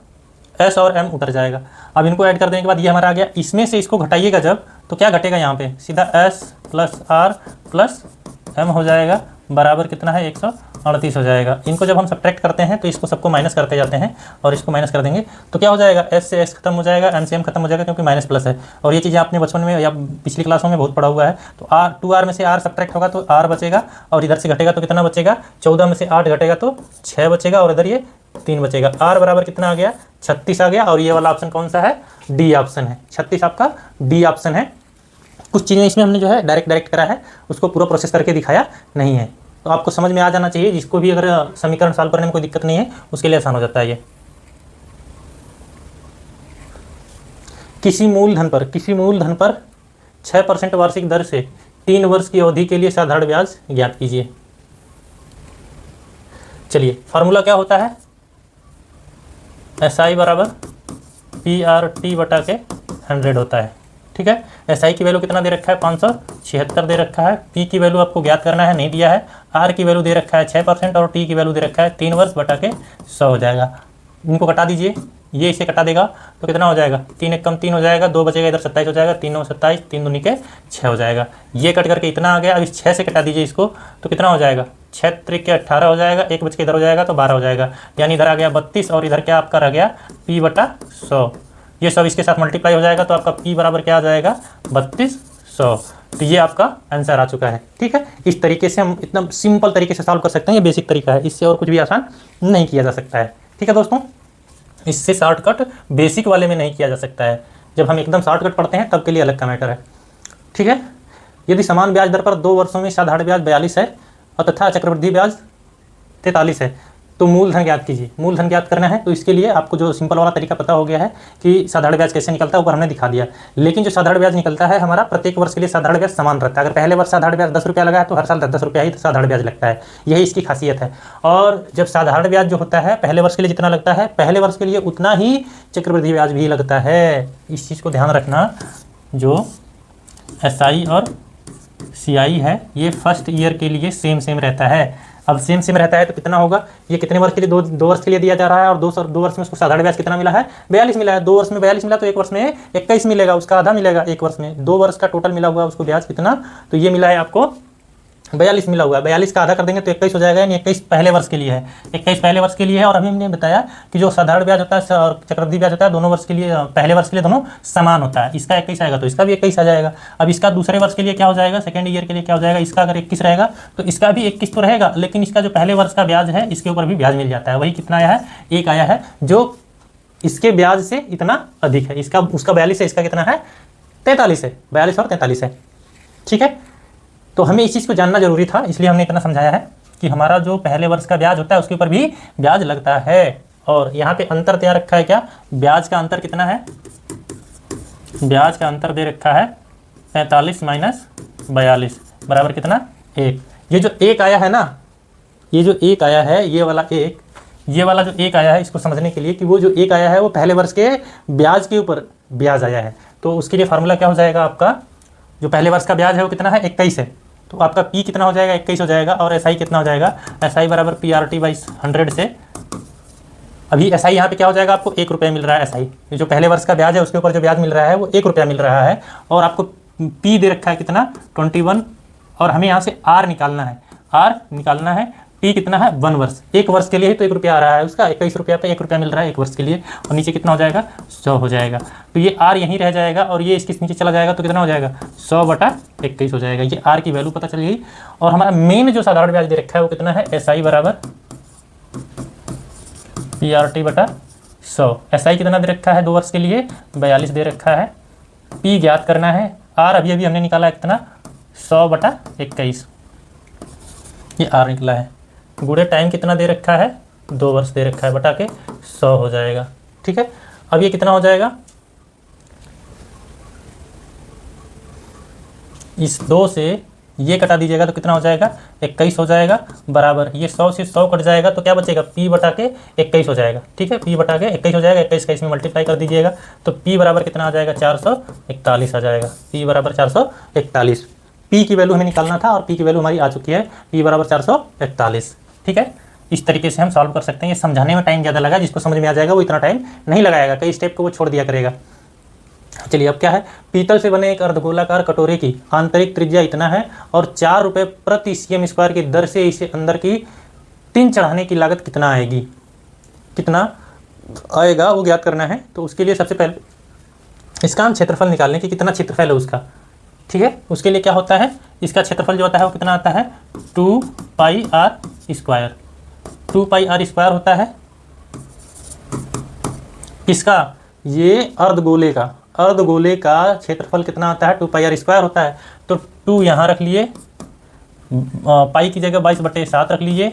S और M उतर जाएगा। अब इनको ऐड कर देने के बाद ये हमारा आ गया, इसमें से इसको घटाइएगा जब, तो क्या घटेगा यहाँ पे, सीधा S + R + m हो जाएगा बराबर कितना है 138 हो जाएगा। इनको जब हम सब्ट्रैक्ट करते हैं तो इसको सबको माइनस करते जाते हैं और इसको माइनस कर देंगे तो क्या हो जाएगा, s से s खत्म हो जाएगा, m से m खत्म हो जाएगा क्योंकि माइनस प्लस है। और ये चीज़ें आपने बचपन में या पिछली क्लासों में बहुत पढ़ा हुआ है। तो r 2r में से r सब्ट्रैक्ट होगा तो r बचेगा और इधर से घटेगा तो कितना बचेगा, 14 में से 8 घटेगा तो 6 बचेगा और इधर ये 3 बचेगा। r बराबर कितना आ गया, 36 आ गया। और ये वाला ऑप्शन कौन सा है, डी ऑप्शन है। 36 आपका डी ऑप्शन है। कुछ चीज़ें इसमें हमने जो है डायरेक्ट करा है, उसको पूरा प्रोसेस करके दिखाया नहीं है। तो आपको समझ में आ जाना चाहिए, जिसको भी अगर समीकरण सॉल्व करने में कोई दिक्कत नहीं है उसके लिए आसान हो जाता है ये। किसी मूलधन पर 6% वार्षिक दर से 3 वर्ष की अवधि के लिए साधारण ब्याज ज्ञात कीजिए। चलिए फार्मूला क्या होता है, SI बराबर PRT बटा के 100 होता है। ठीक है, SI की वैल्यू कितना दे रखा है, 576 दे रखा है। P की वैल्यू आपको ज्ञात करना है, नहीं दिया है। R की वैल्यू दे रखा है 6% और T की वैल्यू दे रखा है 3 वर्ष बटा के 100 हो जाएगा। इनको कटा दीजिए, ये इसे कटा देगा तो कितना हो जाएगा, 3 एक कम 3 हो जाएगा, 2 बचेगा, इधर 27 हो जाएगा, 3 9 27, 3 दूनी के 6 हो जाएगा। ये कट करके इतना आ गया। अब इस 6 से कटा दीजिए इसको तो कितना हो जाएगा, 6 त्रिक के 18 हो जाएगा, 1 बच के इधर हो जाएगा तो 12 हो जाएगा। यानी इधर आ गया 32 और इधर क्या आपका रह गया P बटा 100। ये सब इसके साथ मल्टीप्लाई हो जाएगा तो आपका P बराबर क्या आ जाएगा, 3200। तो ये आपका आंसर आ चुका है। ठीक है, इस तरीके से हम इतना सिंपल तरीके से सॉल्व कर सकते हैं। ये बेसिक तरीका है, इससे और कुछ भी आसान नहीं किया जा सकता है। ठीक है दोस्तों, इससे शॉर्टकट बेसिक वाले में नहीं किया जा सकता है। जब हम एकदम शॉर्टकट पढ़ते हैं तब के लिए अलग का मैटर है। ठीक है, यदि समान ब्याज दर पर 2 वर्षों में साधारण ब्याज 42 है और तथा चक्रवृद्धि ब्याज 43 है तो मूलधन ज्ञात कीजिए। मूलधन ज्ञात करना है तो इसके लिए आपको जो सिंपल वाला तरीका पता हो गया है कि साधारण ब्याज कैसे निकलता है, ऊपर हमने दिखा दिया। लेकिन जो साधारण ब्याज निकलता है हमारा प्रत्येक वर्ष के लिए साधारण ब्याज समान रहता है। अगर पहले वर्ष साधारण ब्याज 10 रुपया लगा है तो हर साल 10 रुपया ही साधारण ब्याज लगता है। यही इसकी खासियत है। और जब साधारण ब्याज जो होता है पहले वर्ष के लिए जितना लगता है, पहले वर्ष के लिए उतना ही चक्रवृद्धि ब्याज भी लगता है। इस चीज़ को ध्यान रखना। जो SI और CI है ये फर्स्ट ईयर के लिए सेम रहता है। अब सेम रहता है तो कितना होगा, ये कितने वर्ष के लिए, दो वर्ष के लिए दिया जा रहा है और दो वर्ष में उसको साधारण ब्याज कितना मिला है, 42 मिला है। 2 वर्ष में 42 मिला तो 1 वर्ष में 21 मिलेगा, उसका आधा मिलेगा 1 वर्ष में। 2 वर्ष का टोटल मिला हुआ उसको ब्याज कितना, तो ये मिला है आपको 42 मिला हुआ है। 42 का आधा कर देंगे तो 21 हो जाएगा। यानी 21 पहले वर्ष के लिए है, 21 पहले वर्ष के लिए है। और अभी हमने बताया कि जो साधारण ब्याज होता है और चक्रवृद्धि ब्याज होता है दोनों वर्ष के लिए, पहले वर्ष के लिए दोनों समान होता है। इसका 21 आएगा तो इसका भी 21 आ जाएगा। अब इसका दूसरे वर्ष के लिए क्या हो जाएगा, सेकेंड ईयर के लिए क्या हो जाएगा, इसका अगर 21 रहेगा तो इसका भी 21 तो रहेगा, लेकिन इसका जो पहले वर्ष का ब्याज है इसके ऊपर भी ब्याज मिल जाता है। वही कितना आया है, 1 आया है, जो इसके ब्याज से इतना अधिक है। इसका उसका 42 है, इसका कितना है 43 है, 42 और 43 है। ठीक है, तो हमें इस चीज़ को जानना जरूरी था, इसलिए हमने इतना समझाया है कि हमारा जो पहले वर्ष का ब्याज होता है उसके ऊपर भी ब्याज लगता है। और यहाँ पे अंतर दिया रखा है, क्या ब्याज का अंतर कितना है, ब्याज का अंतर दे रखा है 45 माइनस 42 बराबर कितना 1। ये जो 1 आया है ना, ये जो 1 आया है, ये वाला 1, ये वाला जो 1 आया है, इसको समझने के लिए कि वो जो 1 आया है वो पहले वर्ष के ब्याज के ऊपर ब्याज आया है। तो उसके लिए फार्मूला क्या हो जाएगा, आपका जो पहले वर्ष का ब्याज है वो कितना है 21 है, तो आपका P कितना हो जाएगा 21 हो जाएगा। और SI कितना हो जाएगा, SI बराबर PRT/100 से। अभी SI यहाँ पे क्या हो जाएगा, आपको 1 रुपया मिल रहा है। SI जो पहले वर्ष का ब्याज है उसके ऊपर जो ब्याज मिल रहा है वो 1 रुपया मिल रहा है। और आपको P दे रखा है कितना 21, और हमें यहाँ से R निकालना है, R निकालना है। P कितना है 1 वर्ष, 1 वर्ष के लिए ही तो 1 रुपया आ रहा है उसका, 21 रुपया पे 1 रुपया मिल रहा है 1 वर्ष के लिए। और नीचे कितना हो जाएगा 100 हो जाएगा। तो ये R यहीं रह जाएगा और ये इसके नीचे चला जाएगा तो कितना हो जाएगा 100 बटा 21 हो जाएगा। ये R की वैल्यू पता चल गई। और हमारा मेन जो साधारण ब्याज दे रखा है वो कितना है, SI बराबर PRT बटा 100। SI कितना दे रखा है 2 वर्ष के लिए, 42 दे रखा है। P ज्ञात करना है, R अभी अभी हमने निकाला है कितना 100 बटा 21, ये R निकला है। गुड़े टाइम कितना दे रखा है 2 वर्ष दे रखा है, बटा के 100 हो जाएगा। ठीक है, अब ये कितना हो जाएगा, इस 2 से ये कटा दीजिएगा तो कितना हो जाएगा 21 हो जाएगा, बराबर ये 100 से 100 कट जाएगा तो क्या बचेगा P बटा के 21 हो जाएगा। ठीक है, P बटा के 21 हो जाएगा, 21 का इसमें मल्टीप्लाई कर दीजिएगा तो P बराबर कितना आ जाएगा 441 आ जाएगा। P बराबर 441। P की वैल्यू हमें निकालना था और P की वैल्यू हमारी आ चुकी है, P बराबर 441। ठीक है, इस तरीके से हम सॉल्व कर सकते हैं। ये समझाने में टाइम ज़्यादा लगा, जिसको समझ में आ जाएगा वो इतना टाइम नहीं लगाएगा, कई स्टेप को वो छोड़ दिया करेगा। चलिए अब क्या है, पीतल से बने एक अर्धगोलाकार कटोरे की आंतरिक त्रिज्या इतना है और 4 रुपये प्रति सीएम स्क्वायर की दर से इसे अंदर की टिन चढ़ाने की लागत कितना आएगी, कितना आएगा वो ज्ञात करना है। तो उसके लिए सबसे पहले इसका हम क्षेत्रफल निकालने की कितना क्षेत्रफल है उसका, ठीक है। उसके लिए क्या होता है, इसका क्षेत्रफल जो होता है वो कितना आता है 2 pi r square, 2 pi r square होता है किसका, ये अर्धगोले का, अर्धगोले का क्षेत्रफल कितना आता है 2 पाई आर स्क्वायर होता है। तो 2 यहाँ रख लिए, पाई की जगह 22/7 रख लीजिए।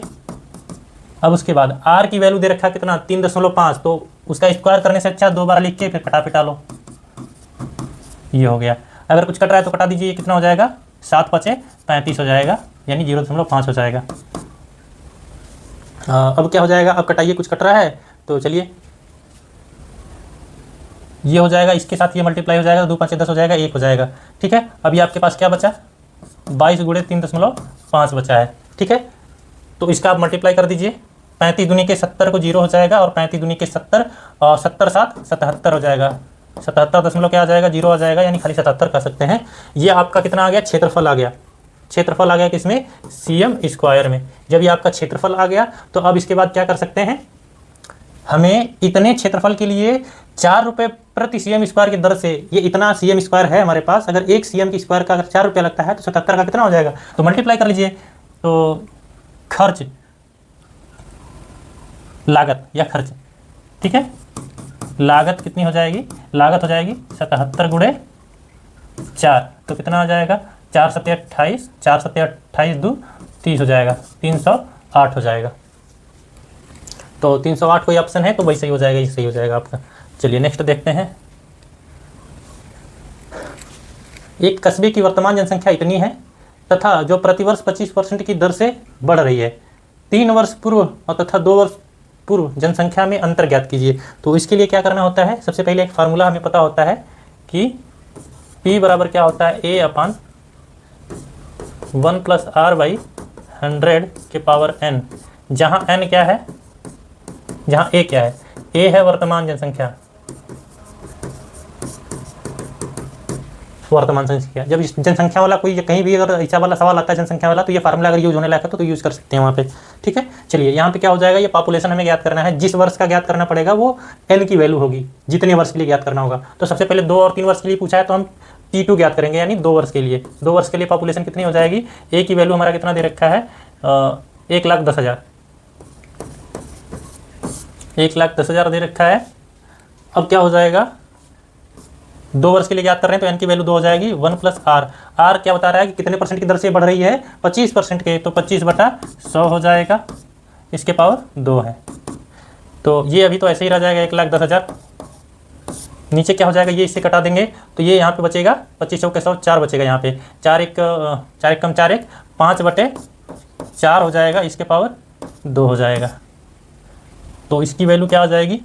अब उसके बाद आर की वैल्यू दे रखा कितना 3.5, तो उसका स्क्वायर करने से अच्छा 2 बार लिख के फिर कटा पिटा लो, ये हो गया। अगर कुछ कट रहा है तो कटा दीजिए, कितना हो जाएगा 7 × 5 = 35 हो जाएगा, यानी 0.5 हो जाएगा। अब क्या हो जाएगा, अब कटाइए, कुछ कट रहा है तो चलिए ये हो जाएगा, इसके साथ ये मल्टीप्लाई हो जाएगा, 2 × 5 = 10 हो जाएगा, 1 हो जाएगा, ठीक है। अभी आपके पास क्या बचा 22 × 3.5 बचा है, ठीक है। तो इसका आप मल्टीप्लाई कर दीजिए, 35 दूनी के 70 को 0 हो जाएगा और 35 दूनी के 70 और 70 7 77 हो जाएगा, 77 दशमलव क्या आ जाएगा 0 आ जाएगा, यानी खाली 77 कर सकते हैं। ये आपका कितना आ गया, क्षेत्रफल आ गया, क्षेत्रफल आ गया किसमें, सीएम स्क्वायर में। जब ये आपका क्षेत्रफल आ गया तो अब इसके बाद क्या कर सकते हैं, हमें इतने क्षेत्रफल के लिए 4 रुपये प्रति सीएम स्क्वायर की दर से, ये इतना सीएम स्क्वायर है हमारे पास, अगर एक सीएम की स्क्वायर का अगर 4 रुपया लगता है तो 77 का कितना हो जाएगा, तो मल्टीप्लाई कर लीजिए। तो खर्च, लागत या खर्च, ठीक है, लागत कितनी हो जाएगी, लागत हो जाएगी 77 × 4, तो कितना आ जाएगा 4 × 7 = 28, 4 × 7 = 28, 2 30 हो जाएगा, 308 हो जाएगा। तो 308 कोई ऑप्शन है तो वही सही हो जाएगा, ये सही हो जाएगा आपका। चलिए नेक्स्ट देखते हैं। एक कस्बे की वर्तमान जनसंख्या इतनी है तथा जो प्रतिवर्ष 25% की दर से बढ़ रही है। 3 वर्ष पूर्व और तथा 2 वर्ष पूर्व जनसंख्या में अंतर ज्ञात कीजिए। तो इसके लिए क्या करना होता है, सबसे पहले एक फार्मूला हमें पता होता है कि P बराबर क्या होता है, A/1 + R/100⁴n, जहाँ n क्या है, जहाँ A क्या है, A है वर्तमान जनसंख्या, वर्तमान संख्या। जब इस जनसंख्या वाला कोई कहीं भी अगर ऐसा वाला सवाल आता है जनसंख्या वाला, तो ये फार्मूला अगर यूज होने लायक है तो यूज़ कर सकते हैं वहाँ पे, ठीक है। चलिए यहाँ पे क्या हो जाएगा, ये पॉपुलेशन हमें ज्ञात करना है, जिस वर्ष का ज्ञात करना पड़ेगा वो एन की वैल्यू होगी, जितने वर्ष के लिए ज्ञात करना होगा। तो सबसे पहले 2 और 3 वर्ष के लिए पूछा है तो हम T2 ज्ञात करेंगे, यानी 2 वर्ष के लिए। 2 वर्ष के लिए पॉपुलेशन कितनी हो जाएगी, ए की वैल्यू हमारा कितना दे रखा है 1,10,000, 1,10,000 दे रखा है। अब क्या हो जाएगा, 2 वर्ष के लिए ज्ञात कर रहे हैं तो एन की वैल्यू 2 हो जाएगी, 1 + R। R क्या बता रहा है कि कितने % की दर से बढ़ रही है, 25% के, तो 25/100 हो जाएगा, इसके पावर 2 है। तो ये अभी तो ऐसे ही रह जाएगा 1,10,000। नीचे क्या हो जाएगा, ये इससे कटा देंगे तो ये यहाँ पे बचेगा 25 × 100 4 बचेगा, यहाँ पे 4 1 कम 4 1 5/4 हो जाएगा, इसके पावर 2 हो जाएगा। तो इसकी वैल्यू क्या आ जाएगी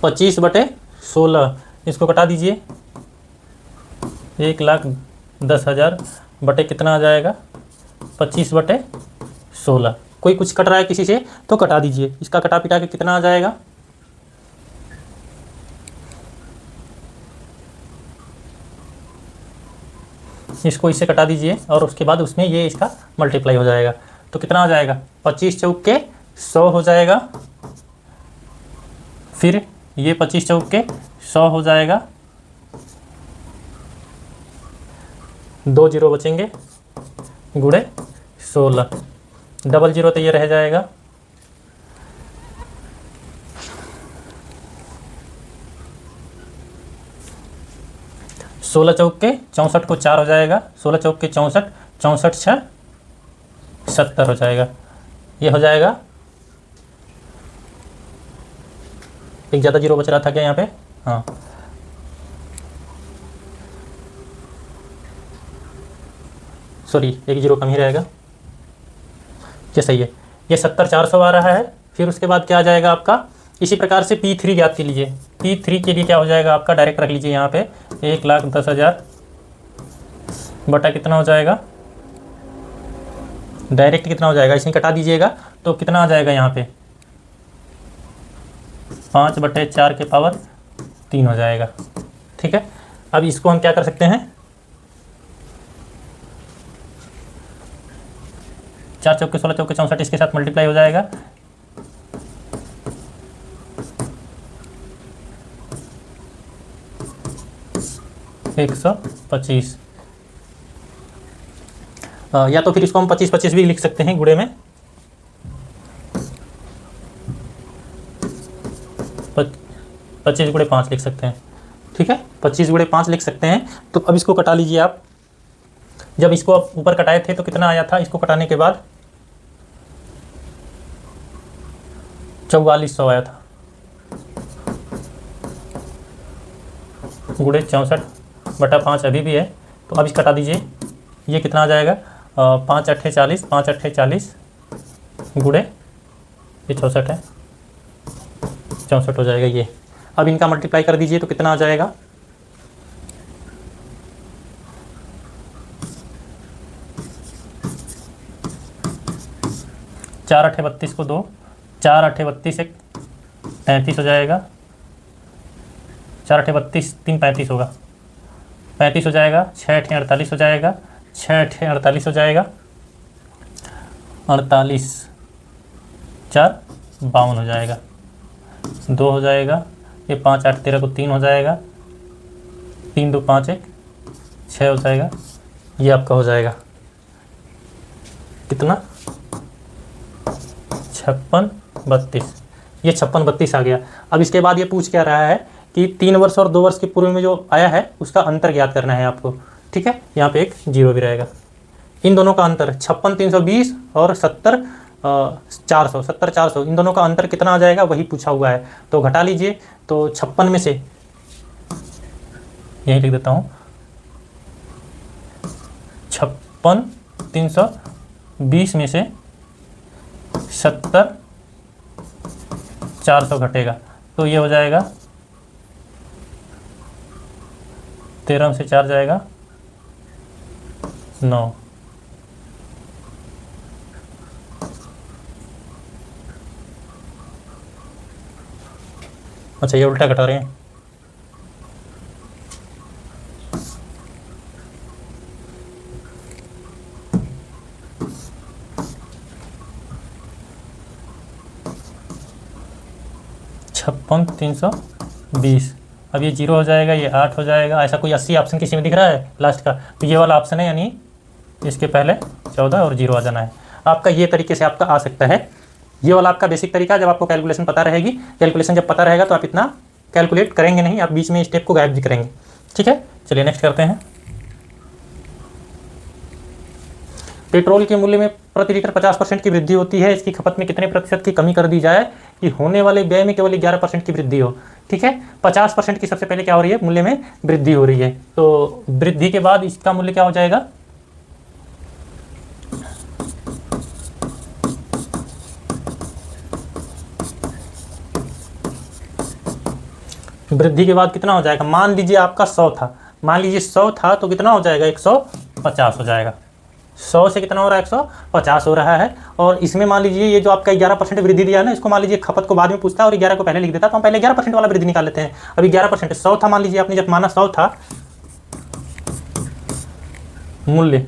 25/16, इसको कटा दीजिए, 1,10,000 बटे कितना आ जाएगा 25/16। कोई कुछ कट रहा है किसी से तो कटा दीजिए, इसका कटा पिटा के कितना आ जाएगा, इसको इससे कटा दीजिए और उसके बाद उसमें ये इसका मल्टीप्लाई हो जाएगा। तो कितना आ जाएगा 25 चौके 100 हो जाएगा, फिर ये 25 चौके 100 हो जाएगा, 2 0 बचेंगे, गुणे 16, डबल 0 तो ये रह जाएगा, 16 चौके 64 को 4 हो जाएगा, 16 चौके 64, 64 6 70 हो जाएगा। ये हो जाएगा, एक ज़्यादा 0 बच रहा था क्या यहाँ पे, हाँ सॉरी एक 0 कम ही रहेगा, ये सही है। ये 70 400 आ रहा है। फिर उसके बाद क्या आ जाएगा आपका, इसी प्रकार से P3 ज्ञात कर लीजिए। P3 के लिए क्या हो जाएगा आपका, डायरेक्ट रख लीजिए यहाँ पे 1,10,000 बटा कितना हो जाएगा, डायरेक्ट कितना हो जाएगा, इसमें कटा दीजिएगा तो कितना आ जाएगा यहाँ पे 5/4 के पावर 3 हो जाएगा, ठीक है। अब इसको हम क्या कर सकते हैं, 4 चौके 16 चौके 64 इसके साथ मल्टीप्लाई हो जाएगा, एक 125। या तो फिर इसको हम 25-25 भी लिख सकते हैं गुणे में, 25 गुणे 5 लिख सकते हैं, ठीक है, 25 गुणे 5 लिख सकते हैं। तो अब इसको कटा लीजिए आप। जब इसको आप ऊपर कटाए थे तो कितना आया था, इसको कटाने के बाद 4400 आया था, गुणे 64/5 अभी भी है। तो अब इस कटा दीजिए, ये कितना आ जाएगा, 5 अट्ठे 40, 5 अट्ठे 40 गुणे ये 64 है, 64 हो जाएगा ये। अब इनका मल्टीप्लाई कर दीजिए तो कितना आ जाएगा, 4 अट्ठे 32 को 2, 4 अट्ठे 32 एक 35 हो जाएगा, 4 अट्ठे 32 3 35 होगा, 35 हो जाएगा, 6 अट्ठे 48 हो जाएगा, 6 अट्ठे 48 हो जाएगा, 48 4 52 हो जाएगा, 2 हो जाएगा, ये 5 8 13 को 3 हो जाएगा, 3 2 5 1 6 हो जाएगा, ये आपका हो जाएगा कितना, 56 32। ये 56 32 आ गया। अब इसके बाद ये पूछ क्या रहा है कि 3 वर्ष और 2 वर्ष के पूर्व में जो आया है उसका अंतर ज्ञात करना है आपको, ठीक है। यहाँ पे एक जीरो भी रहेगा। इन दोनों का अंतर 56 320 और 70 400, 70 400, इन दोनों का अंतर कितना आ जाएगा वही पूछा हुआ है। तो घटा लीजिए, तो 56 में से यही लिख देता हूँ, 56 320 में से 70 400 घटेगा तो ये हो जाएगा 13 में से 4 जाएगा 9। अच्छा, ये उल्टा घटा रहे हैं। छप्पन 320, अब ये 0 हो जाएगा, ये 8 हो जाएगा। ऐसा कोई 80 ऑप्शन किसी में दिख रहा है लास्ट का, तो ये वाला ऑप्शन है, यानी इसके पहले 14 और 0 आ जाना है आपका। ये तरीके से आपका आ सकता है। ये वाला आपका बेसिक तरीका, जब आपको कैलकुलेशन पता रहेगी, कैलकुलेशन जब पता रहेगा तो आप इतना कैलकुलेट करेंगे नहीं, आप बीच में स्टेप को गायब भी करेंगे, ठीक है। चलिए नेक्स्ट करते हैं। पेट्रोल के मूल्य में प्रति लीटर 50% की वृद्धि होती है, इसकी खपत में कितने प्रतिशत की कमी कर दी जाए कि होने वाले व्यय में केवल 11% की वृद्धि हो, ठीक है। 50% की सबसे पहले क्या हो रही है, मूल्य में वृद्धि हो रही है। तो वृद्धि के बाद इसका मूल्य क्या हो जाएगा, वृद्धि के बाद कितना हो जाएगा, मान लीजिए आपका 100 था, मान लीजिए 100 था तो कितना हो जाएगा, 150 हो जाएगा। 100 से कितना हो रहा है, 150 हो रहा है। और इसमें मान लीजिए ये जो आपका 11% वृद्धि दिया है ना, इसको मान लीजिए खपत को बाद में पूछता है और 11 को पहले लिख देता, तो हम पहले 11% वाला वृद्धि निकाल लेते हैं। अभी 11%, 100 था, मान लीजिए आपने जब माना 100 था मूल्य,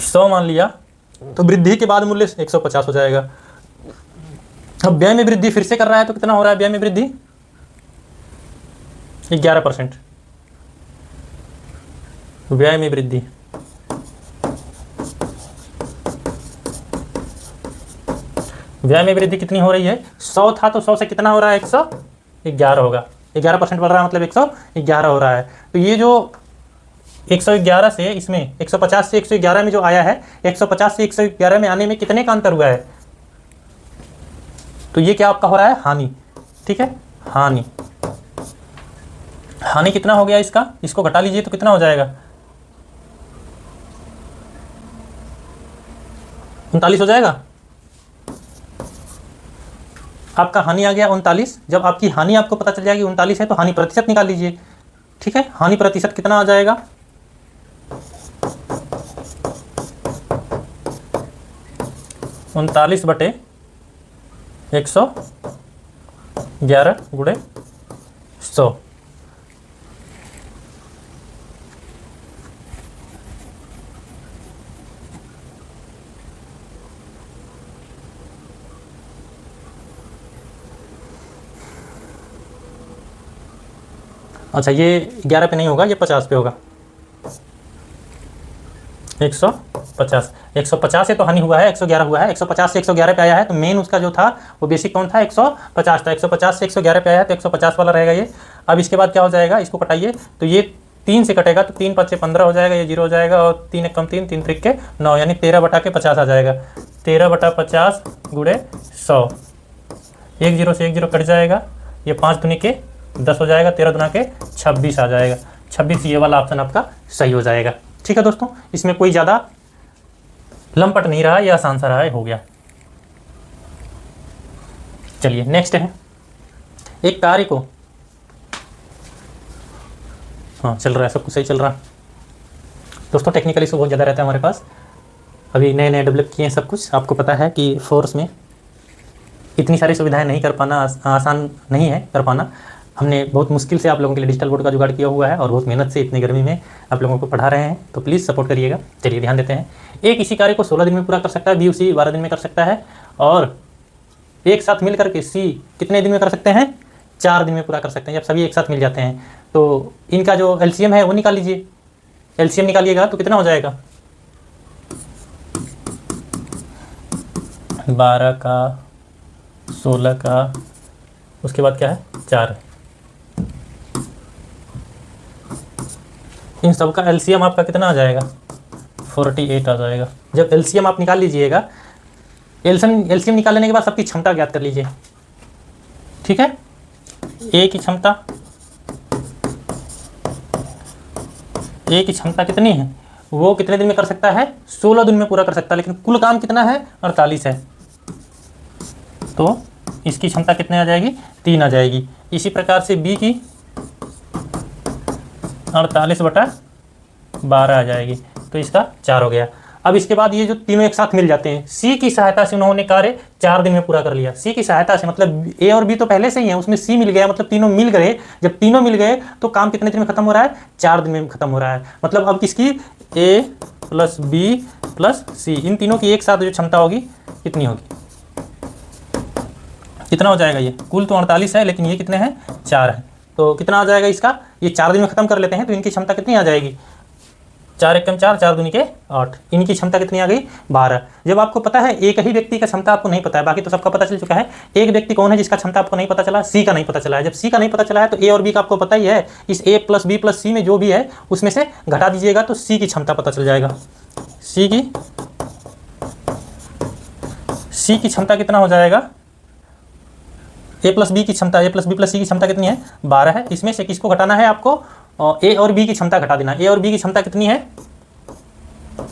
100 मान लिया, तो वृद्धि के बाद मूल्य 150 हो जाएगा। अब व्यय में वृद्धि फिर से कर रहा है तो कितना हो रहा है व्यय में वृद्धि, 11%। व्यय में वृद्धि व्यय में वृद्धि कितनी हो रही है, 100 था तो 100 से कितना हो रहा है, 111 होगा। 11% बढ़ रहा है, मतलब 111 हो रहा है। तो ये जो 111 से इसमें 150 से 111 में जो आया है, 150 से 111 में आने में कितने का अंतर हुआ है, तो ये क्या आपका हो रहा है, हानि, ठीक है। हानि, हानि कितना हो गया इसका, इसको घटा लीजिए तो कितना हो जाएगा, 39 हो जाएगा। आपका हानि आ गया 39। जब आपकी हानि आपको पता चल जाएगी 39 है तो हानि प्रतिशत निकाल लीजिए, ठीक है। हानि प्रतिशत कितना आ जाएगा, 39/150, 11 गुणे 100। अच्छा, ये 11 पे नहीं होगा, ये 50 पे होगा। 150, 150 से तो हानि हुआ है, 111 हुआ है। 150 से 111 पे आया है, तो मेन उसका जो था वो बेसिक कौन था, 150 था। 150 से 111 पे आया है, तो 150 वाला रहेगा ये। अब इसके बाद क्या हो जाएगा, इसको कटाइए तो ये 3 से कटेगा, तो 3 5 15 हो जाएगा, ये 0 हो जाएगा, और 3 1 कम 3, 3 3 के 9, यानी 13 बटा के 50 आ जाएगा। 13 बटा 50 गुणे 100। 1 0 से 1 0 कट जाएगा, ये 5 दूनी के 10 हो जाएगा, 13 दूना के 26 आ जाएगा। 26, ये वाला ऑप्शन आपका सही हो जाएगा। ठीक है दोस्तों, इसमें कोई ज़्यादा लंपट नहीं रहा, ये आसान सा रहा है, हो गया। चलिए नेक्स्ट है, एक कार्य को, हाँ चल रहा है, सब कुछ सही चल रहा। दोस्तों टेक्निकली इशू बहुत ज़्यादा रहता है हमारे पास, अभी नए नए डेवलप किए हैं सब कुछ। आपको पता है कि फोर्स में इतनी सारी सुविधाएं नहीं कर पाना आसान नहीं है कर पाना। हमने बहुत मुश्किल से आप लोगों के लिए डिजिटल बोर्ड का जुगाड़ किया हुआ है, और बहुत मेहनत से इतनी गर्मी में आप लोगों को पढ़ा रहे हैं, तो प्लीज़ सपोर्ट करिएगा। चलिए ध्यान देते हैं। ए किसी कार्य को 16 दिन में पूरा कर सकता है, बी उसी 12 दिन में कर सकता है, और एक साथ मिल करके सी कितने दिन में कर सकते हैं, 4 दिन में पूरा कर सकते हैं। जब सभी एक साथ मिल जाते हैं तो इनका जो एलसीएम है वो निकाल लीजिए। एलसीएम निकालिएगा तो कितना हो जाएगा, 12 का, 16 का, उसके बाद क्या है 4। इन सब का एलसीएम आपका कितना आ जाएगा, 48 आ जाएगा। जब एलसीएम आप निकाल लीजिएगा, एलसीएम निकाल लेने के बाद सबकी क्षमता ज्ञात कर लीजिए। ठीक है, ए की क्षमता, ए की क्षमता कितनी है, वो कितने दिन में कर सकता है, 16 दिन में पूरा कर सकता है, लेकिन कुल काम कितना है, 48 है, तो इसकी क्षमता कितने आ जाएगी, 3 आ जाएगी। इसी प्रकार से बी की 48 बटा 12 आ जाएगी, तो इसका 4 हो गया। अब इसके बाद ये जो तीनों एक साथ मिल जाते हैं, सी की सहायता से उन्होंने कार्य 4 दिन में पूरा कर लिया। सी की सहायता से मतलब ए और बी तो पहले से ही है, उसमें सी मिल गया, मतलब तीनों मिल गए। जब तीनों मिल गए तो काम कितने दिन में खत्म हो रहा है, 4 दिन में खत्म हो रहा है। मतलब अब किसकी, ए प्लस बी प्लस सी, इन तीनों की एक साथ जो क्षमता होगी कितनी होगी, कितना हो जाएगा, ये कुल तो 48 है, लेकिन ये कितने हैं, 4 है, तो कितना आ जाएगा इसका, ये 4 दिन में खत्म कर लेते हैं, तो इनकी क्षमता कितनी आ जाएगी, 4 1 4, 4 दूनी के 8, इनकी क्षमता कितनी आ गई, 12। जब आपको पता है एक ही व्यक्ति का क्षमता आपको नहीं पता है, बाकी तो सबका पता चल चुका है, एक व्यक्ति कौन है जिसका क्षमता आपको नहीं पता चला, सी का नहीं पता चला है। जब सी का नहीं पता चला है तो ए और बी का आपको पता ही है, इस ए प्लस बी प्लस सी में जो भी है उसमें से घटा दीजिएगा तो सी की क्षमता पता चल जाएगा। सी की क्षमता कितना हो जाएगा, ए प्लस बी की क्षमता, ए प्लस बी प्लस सी की क्षमता कितनी है, 12 है। इसमें से किसको घटाना है आपको, ए और बी की क्षमता घटा देना। ए और बी की क्षमता कितनी है,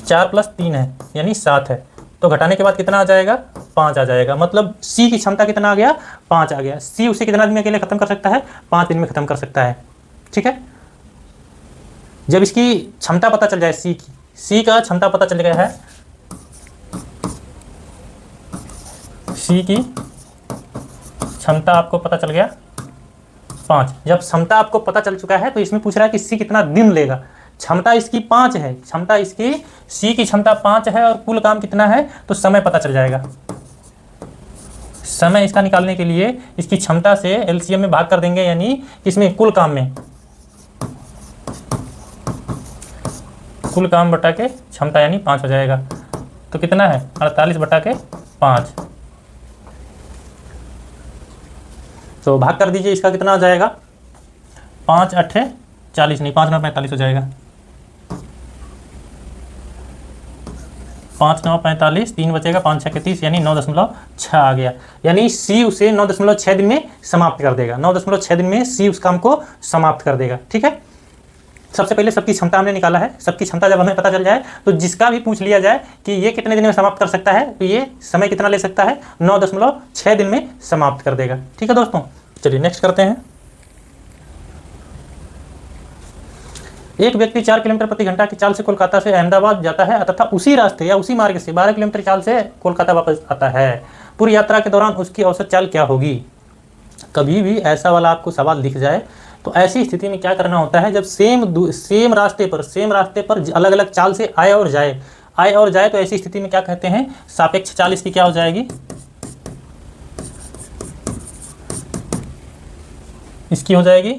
4 प्लस 3 है, यानी 7 है, तो घटाने के बाद कितना आ जाएगा, 5 आ जाएगा। मतलब सी की क्षमता कितना आ गया, 5 आ गया। सी उसे कितना दिन में अकेले खत्म कर सकता है, 5 दिन में खत्म कर सकता है। ठीक है, जब इसकी क्षमता पता चल जाए, सी का क्षमता पता चल गया है, सी की क्षमता आपको पता चल गया 5। जब क्षमता आपको पता चल चुका है तो इसमें पूछ रहा है कि सी कितना दिन लेगा। क्षमता इसकी 5 है, क्षमता इसकी, सी की क्षमता 5 है और कुल काम कितना है, तो समय पता चल जाएगा। समय इसका निकालने के लिए इसकी क्षमता से एलसीएम में भाग कर देंगे, यानी इसमें कुल काम में, कुल काम बटा के क्षमता यानी 5 हो जाएगा, तो कितना है 48 बटा के 5, तो भाग कर दीजिए, इसका कितना आ जाएगा, 5 8 40 नहीं, 5 9 45 हो जाएगा, 5 9 45, 3 बचेगा, 5 6 30, यानी 9.6 आ गया। यानी सी उसे 9.6 दिन में समाप्त कर देगा, 9.6 दिन में सी उस काम को समाप्त कर देगा। ठीक है, सबसे पहले सबकी क्षमता हमने निकाला है। सबकी क्षमता जब हमें पता चल जाए तो जिसका भी पूछ लिया जाए कि ये कितने दिन में समाप्त कर सकता है, तो ये समय कितना ले सकता है, 9.6 दिन में समाप्त कर देगा। ठीक है दोस्तों, चलिए नेक्स्ट करते हैं। एक व्यक्ति 4 किलोमीटर प्रति घंटा की चाल से कोलकाता से अहमदाबाद जाता है तथा उसी रास्ते या उसी मार्ग से 12 किलोमीटर चाल से कोलकाता वापस आता है। पूरी यात्रा के दौरान उसकी औसत चाल क्या होगी। कभी भी ऐसा वाला आपको सवाल दिख जाए तो ऐसी स्थिति में क्या करना होता है, जब सेम रास्ते पर अलग अलग चाल से आए और जाए तो ऐसी स्थिति में क्या कहते हैं, सापेक्ष चाल इसकी क्या हो जाएगी, इसकी हो जाएगी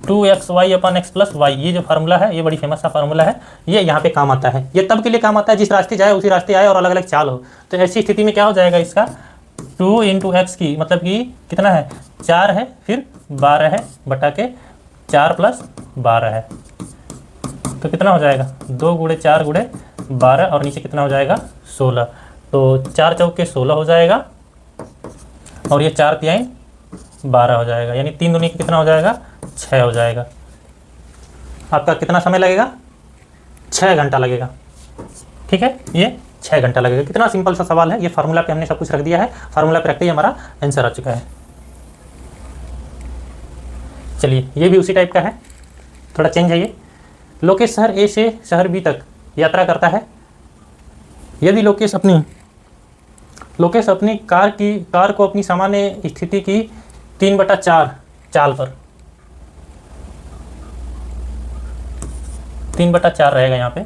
2xy अपन x प्लस वाई। ये जो फार्मूला है ये बड़ी फेमस सा फार्मूला है, ये यहाँ पे काम आता है। ये तब के लिए काम आता है जिस रास्ते जाए उसी रास्ते आए और अलग अलग चाल हो। तो ऐसी स्थिति में क्या हो जाएगा, इसका 2 इंटू एक्स की मतलब कि कितना है 4 है, फिर 12 है बटा के 4 प्लस 12 है, तो कितना हो जाएगा 2 गुणे 4 गुणे 12 और नीचे कितना हो जाएगा 16। तो 4 चौके 16 हो जाएगा और ये 4 तिहाई 12 हो जाएगा, यानी 3 दूनी कितना हो जाएगा 6 हो जाएगा। आपका कितना समय लगेगा, 6 घंटा लगेगा। ठीक है, ये 6 घंटा लगेगा। कितना सिंपल सा सवाल है, ये फार्मूला पे हमने सब कुछ रख दिया है, फार्मूला पे रखते ही हमारा आंसर आ चुका है। चलिए ये भी उसी टाइप का है, थोड़ा चेंज है ये। लोकेश शहर ए से शहर बी तक यात्रा करता है। यदि लोकेश अपनी कार को अपनी सामान्य स्थिति की 3/4 चाल पर 3/4 रहेगा, यहाँ पे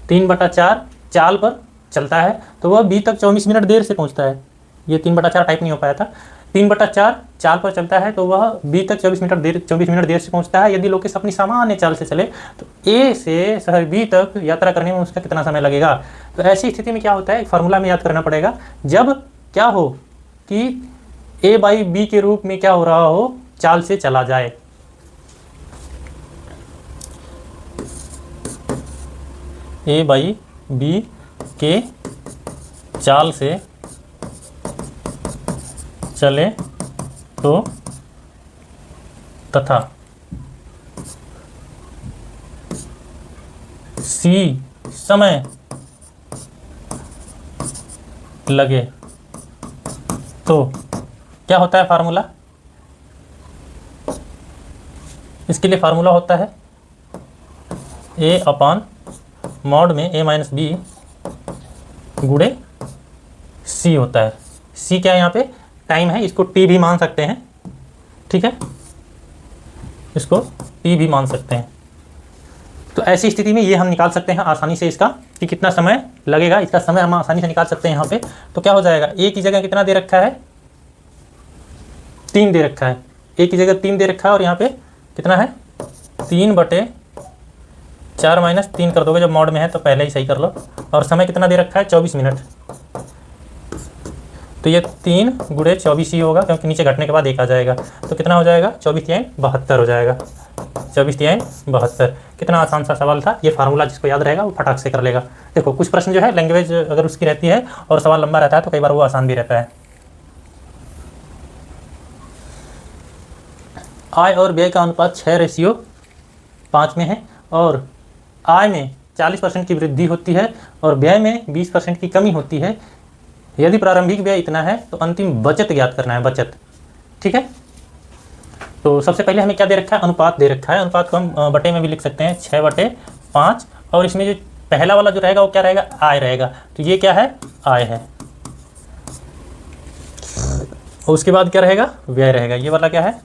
3/4 चाल पर चलता है तो वह बी तक 24 मिनट देर से पहुँचता है। ये 3/4 टाइप नहीं हो पाया था। 3/4 चाल पर चलता है तो वह बी तक 24 मिनट देर से पहुँचता है। यदि लोकेश अपनी सामान्य चाल से चले तो ए से शहर बी तक यात्रा करने में उसका कितना समय लगेगा। तो ऐसी स्थिति में क्या होता है, एक फार्मूला में याद करना पड़ेगा। जब क्या हो कि ए बाई बी के रूप में क्या हो रहा हो, चाल से चला जाए। ए बाई बी के चाल से चले तो तथा सी समय लगे तो क्या होता है फार्मूला, इसके लिए फार्मूला होता है ए अपॉन मॉड में ए माइनस बी गुणे सी होता है। सी क्या है, यहाँ पे टाइम है, इसको टी भी मान सकते हैं। ठीक है, इसको टी भी मान सकते हैं। तो ऐसी स्थिति में ये हम निकाल सकते हैं आसानी से इसका कि कितना समय लगेगा, इसका समय हम आसानी से निकाल सकते हैं यहाँ पे। तो क्या हो जाएगा, ए की जगह कितना दे रखा है 3 दे रखा है, ए की जगह 3 दे रखा है और यहाँ पे कितना है 3/4 माइनस 3 कर दोगे, जब मॉड में है तो पहले ही सही कर लो। और समय कितना दे रखा है 24 मिनट, तो ये 3 गुणे 24 ही होगा क्योंकि नीचे घटने के बाद 1 आ जाएगा। तो कितना हो जाएगा 24 तिहाई 72 हो जाएगा, 24 तिहाई 72। कितना आसान सा सवाल था। ये फार्मूला जिसको याद रहेगा वो फटाक से कर लेगा। देखो कुछ प्रश्न जो है लैंग्वेज अगर उसकी रहती है और सवाल लंबा रहता है तो कई बार वो आसान भी रहता है। आय और व्यय का अनुपात 6:5 में है और आय में 40% की वृद्धि होती है और व्यय में 20% की कमी होती है। यदि प्रारंभिक व्यय इतना है तो अंतिम बचत ज्ञात करना है, बचत। ठीक है, तो सबसे पहले हमें क्या दे रखा है, अनुपात दे रखा है। अनुपात को हम बटे में भी लिख सकते हैं 6/5 और इसमें जो पहला वाला जो रहेगा वो क्या रहेगा, आय रहेगा। तो ये क्या है, आय है। और उसके बाद क्या रहेगा, व्यय रहेगा। ये वाला क्या है,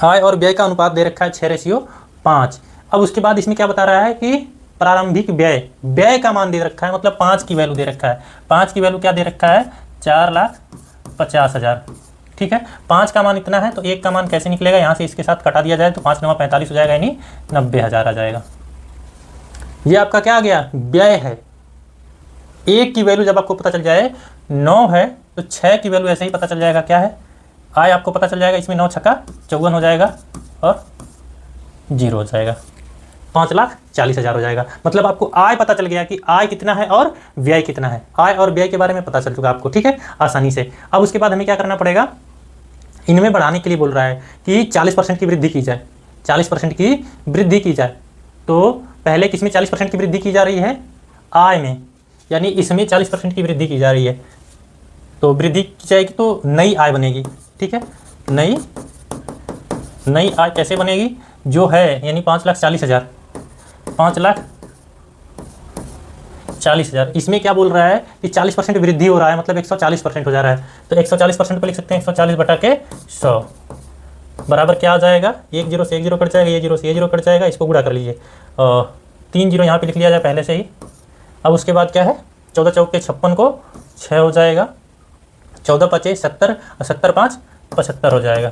आय और व्यय का अनुपात दे रखा है 6:5। अब उसके बाद इसमें क्या बता रहा है कि प्रारंभिक व्यय का मान दे रखा है, मतलब 5 की वैल्यू दे रखा है। 5 की वैल्यू क्या दे रखा है, 4,50,000। ठीक है, 5 का मान इतना है तो 1 का मान कैसे निकलेगा, यहाँ से इसके साथ कटा दिया जाए तो 5 9 45 हो जाएगा, यानी 90,000 आ जाएगा। ये आपका क्या आ गया, व्यय है। 1 की वैल्यू जब आपको पता चल जाए 9 है तो 6 की वैल्यू ऐसे ही पता चल जाएगा क्या है, आय आपको पता चल जाएगा। इसमें 9 छक्का 54 हो जाएगा और 0 हो जाएगा, 5,40,000 हो जाएगा। मतलब आपको आय पता चल गया कि आय कितना है और व्यय कितना है। आय और व्यय के बारे में पता चल चुका आपको। ठीक है, आसानी से। अब उसके बाद हमें क्या करना पड़ेगा, इनमें बढ़ाने के लिए बोल रहा है कि 40% की वृद्धि की जाए, 40% की वृद्धि की जाए। तो पहले किसमें 40% की वृद्धि की जा रही है, आय में, यानी इसमें 40% की वृद्धि की जा रही है। तो वृद्धि की जाएगी तो नई आय बनेगी। ठीक है, नई आय कैसे बनेगी, जो है यानी 5,40,000, 40,000। इसमें क्या बोल रहा है कि 40% वृद्धि हो रहा है, मतलब 140% हो जा रहा है। तो 140% पे लिख सकते हैं 140 बटा के 100 बराबर क्या आ जाएगा, 1 जीरो से 1 जीरो कट जाएगा, ये जीरो से ये जीरो कट जाएगा, इसको गुणा कर लीजिए। 3 जीरो यहाँ पे लिख लिया जाए पहले से ही। अब उसके बाद क्या है, 14 चौक के 56 को 6 हो जाएगा, 14 पचे 70 और 70 5 75 हो जाएगा।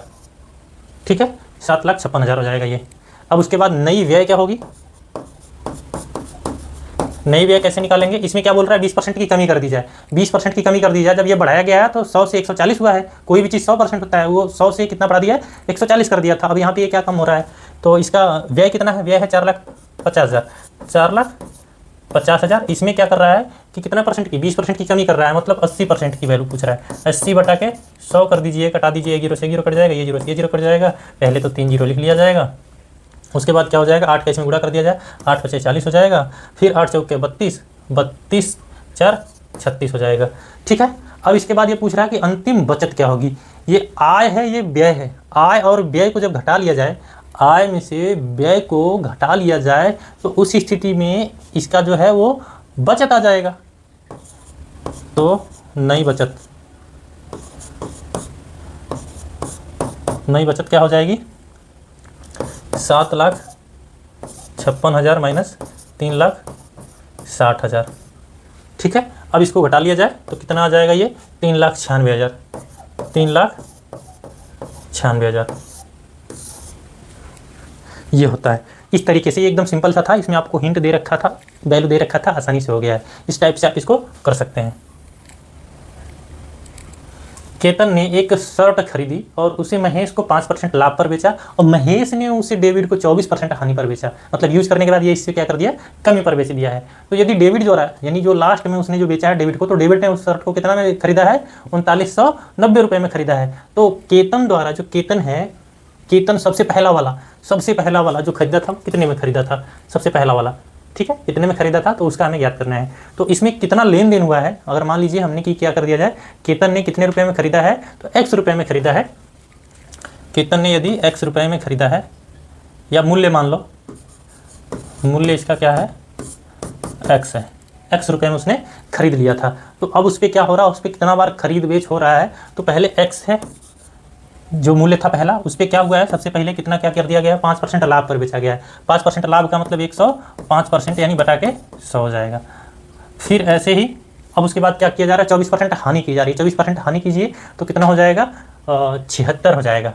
ठीक है, 7,56,000 हो जाएगा ये। अब उसके बाद नई व्यय क्या होगी, नई व्यय कैसे निकालेंगे, इसमें क्या बोल रहा है 20% की कमी कर दी जाए। 20% की कमी कर दी जाए, जब ये बढ़ाया गया है तो 100 से 140 हुआ है, कोई भी चीज़ 100% होता है, वो 100 से कितना बढ़ा दिया है 140 कर दिया था। अब यहाँ पे ये क्या कम हो रहा है, तो इसका व्यय कितना है, व्यय है 4,50,000, 4,50,000। इसमें क्या कर रहा है कि कितना परसेंट की, 20% की कमी कर रहा है, मतलब 80% की वैल्यू पूछ रहा है। 80 बटा के 100 कर दीजिए, कटा दीजिए, 1 जीरो से 1 जीरो कट जाएगा, ये जीरो से ये जीरो कट जाएगा, पहले तो 3 जीरो लिख लिया जाएगा। उसके बाद क्या हो जाएगा, 8 का इसमें गुणा कर दिया जाए, 8 पचे 40 हो जाएगा, फिर 8 चौक के 32, 32 4 36 हो जाएगा। ठीक है, अब इसके बाद ये पूछ रहा है कि अंतिम बचत क्या होगी। ये आय है, ये व्यय है, आय और व्यय को जब घटा लिया जाए, आय में से व्यय को घटा लिया जाए, तो उस स्थिति में इसका जो है वो बचत आ जाएगा। तो नई बचत, नई बचत क्या हो जाएगी, 7,56,000 माइनस 3,60,000। ठीक है, अब इसको घटा लिया जाए तो कितना आ जाएगा, ये 3,96,000, 3,96,000 ये होता है। इस तरीके से, ये एकदम सिंपल सा था, इसमें आपको हिंट दे रखा था, वैल्यू दे रखा था, आसानी से हो गया है। इस टाइप से आप इसको कर सकते हैं। केतन ने एक शर्ट खरीदी और उसे महेश को 5% लाभ पर बेचा, और महेश ने उसे डेविड को 24% हानि पर बेचा। मतलब यूज करने के बाद ये इससे क्या कर दिया, कमी पर बेच दिया है। तो यदि डेविड जो रहा, यानी जो लास्ट में उसने जो बेचा है डेविड को, तो डेविड ने उस शर्ट को कितना में खरीदा है, 3990 रुपये में खरीदा है। तो केतन द्वारा, जो केतन है, केतन सबसे पहला वाला जो खरीदा था, कितने में खरीदा था, सबसे पहला वाला, ठीक है, कितने में खरीदा था, तो उसका हमें ज्ञात करना है। तो इसमें कितना लेन देन हुआ है, अगर मान लीजिए हमने कि क्या कर दिया जाए, केतन ने कितने रुपए में खरीदा है, तो x रुपए में खरीदा है। केतन ने यदि x रुपए में खरीदा है, या मूल्य मान लो, मूल्य इसका क्या है, x है, x रुपए में उसने खरीद लिया था। तो अब उस पर क्या हो रहा है, उस पर कितना बार खरीद बेच हो रहा है, तो पहले x है, जो मूल्य था पहला, उस पर क्या हुआ है, सबसे पहले कितना क्या कर दिया गया है, 5% लाभ पर बेचा गया है। 5% लाभ का मतलब 105% यानी बटा के 100 हो जाएगा। फिर ऐसे ही अब उसके बाद क्या किया जा रहा है, 24% हानि की जा रही है। 24% हानि कीजिए तो कितना हो जाएगा, 76 हो जाएगा,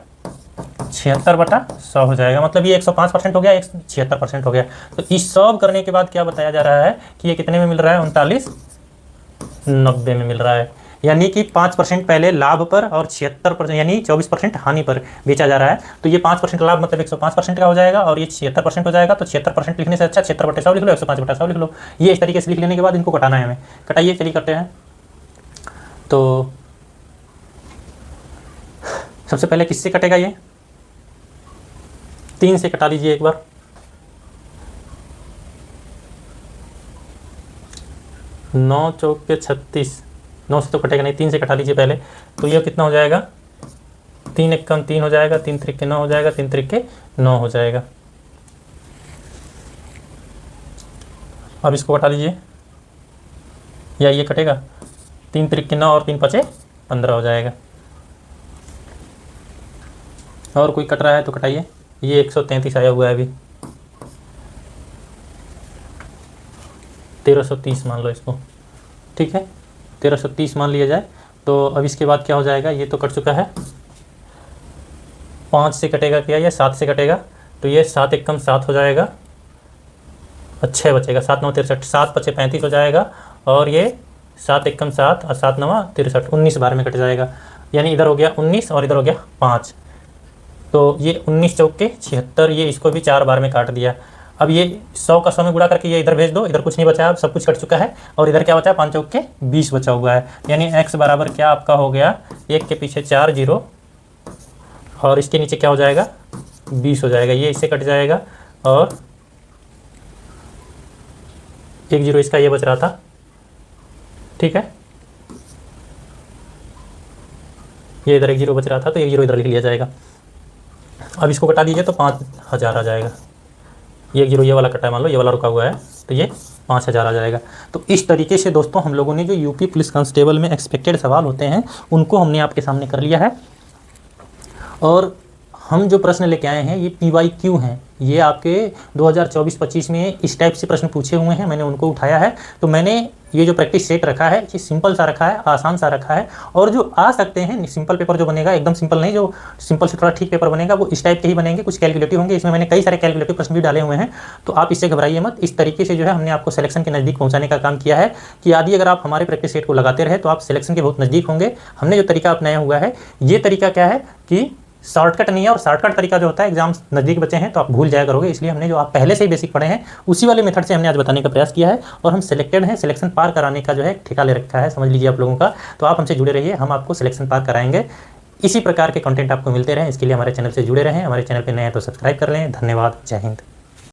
76 बटा 100 हो जाएगा। मतलब ये 105% हो गया, 76% हो गया। तो इस सब करने के बाद क्या बताया जा रहा है कि ये कितने में मिल रहा है, 3990 में मिल रहा है। यानी कि 5% पहले लाभ पर और 76% यानी 24% हानि पर बेचा जा रहा है। तो ये 5% लाभ मतलब 105% का हो जाएगा, और ये 76% हो जाएगा। तो 76% लिखने से अच्छा 76 बटे 100 लिख लो, 105 बटा 100 लिख लो। ये इस तरीके से लिख लेने के बाद इनको कटाना है हमें। कटाइए, चलिए करते हैं। तो सबसे पहले किससे कटेगा, ये 3 से कटा लीजिए एक बार। 9 चौक के 36, 9 से तो कटेगा नहीं, 3 से कटा लीजिए पहले। तो ये कितना हो जाएगा, 3 एक कम 3 हो जाएगा, 3 त्रिक 9 हो जाएगा, 3 त्रिक 9 हो जाएगा। अब इसको कटा लीजिए, या ये कटेगा, 3 त्रिक 9 और 3 पचे 15 हो जाएगा। और कोई कट रहा है तो कटाइए। ये 133 आया हुआ है अभी, 1330 मान लो इसको, ठीक है, 1330 मान लिया जाए। तो अब इसके बाद क्या हो जाएगा, ये तो कट चुका है, 5 से कटेगा क्या, या 7 से कटेगा। तो ये 7 एक कम 7 हो जाएगा, 6 बचेगा, 7 9 63, 7 पचे 35 हो जाएगा। और ये 7 एक कम 7 और 7 9 63, 19 बार में कट जाएगा। यानी इधर हो गया 19 और इधर हो गया 5। तो ये 19 चौक के 76, ये इसको भी 4 बार में काट दिया। अब ये 100 का 100 में गुणा करके ये इधर भेज दो, इधर कुछ नहीं बचा, अब सब कुछ कट चुका है। और इधर क्या बचा, 5 चौक के 20 बचा हुआ है। यानी x बराबर क्या आपका हो गया, 1 के पीछे 4 जीरो, और इसके नीचे क्या हो जाएगा, 20 हो जाएगा। ये इससे कट जाएगा, और 1 जीरो इसका ये बच रहा था, ठीक है, ये इधर 1 जीरो बच रहा था, तो 1 जीरो इधर लिख लिया जाएगा। अब इसको कटा दीजिए तो 5000 आ जाएगा। ये 1 0 ये वाला कटा है, मान लो ये वाला रुका हुआ है, तो ये 5000 आ जाएगा। तो इस तरीके से दोस्तों हम लोगों ने जो यूपी पुलिस कांस्टेबल में एक्सपेक्टेड सवाल होते हैं उनको हमने आपके सामने कर लिया है। और हम जो प्रश्न लेके आए हैं ये PYQ हैं, ये आपके 2024-25 में इस टाइप से प्रश्न पूछे हुए हैं, मैंने उनको उठाया है। तो मैंने ये जो प्रैक्टिस सेट रखा है ये सिंपल सा रखा है, आसान सा रखा है, और जो आ सकते हैं सिंपल पेपर जो बनेगा, एकदम सिंपल नहीं, जो सिंपल से थोड़ा ठीक पेपर बनेगा वो इस टाइप के ही बनेंगे, कुछ कैलकुलेटिव होंगे। इसमें मैंने कई सारे कैलकुलेटिव प्रश्न भी डाले हुए हैं, तो आप इससे घबराइए मत। इस तरीके से जो है हमने आपको सिलेक्शन के नज़दीक पहुंचाने का काम किया है कि आदि अगर आप हमारे प्रैक्टिस सेट को लगाते रहे तो आप सिलेक्शन के बहुत नज़दीक होंगे। हमने जो तरीका अपनाया हुआ है ये तरीका क्या है कि शॉर्टकट नहीं है, और शॉर्टकट तरीका जो होता है एग्जाम्स नज़दीक बचे हैं तो आप भूल जाया करोगे, इसलिए हमने जो आप पहले से ही बेसिक पढ़े हैं उसी वाले मेथड से हमने आज बताने का प्रयास किया है। और हम सिलेक्टेड हैं, सिलेक्शन पार कराने का जो है ठेका ले रखा है, समझ लीजिए आप लोगों का। तो आप हमसे जुड़े रहिए, हम आपको सिलेक्शन पार कराएंगे। इसी प्रकार के कंटेंट आपको मिलते रहें, इसके लिए हमारे चैनल से जुड़े रहें। हमारे चैनल पर नए हैं तो सब्सक्राइब कर लें। धन्यवाद, जय हिंद।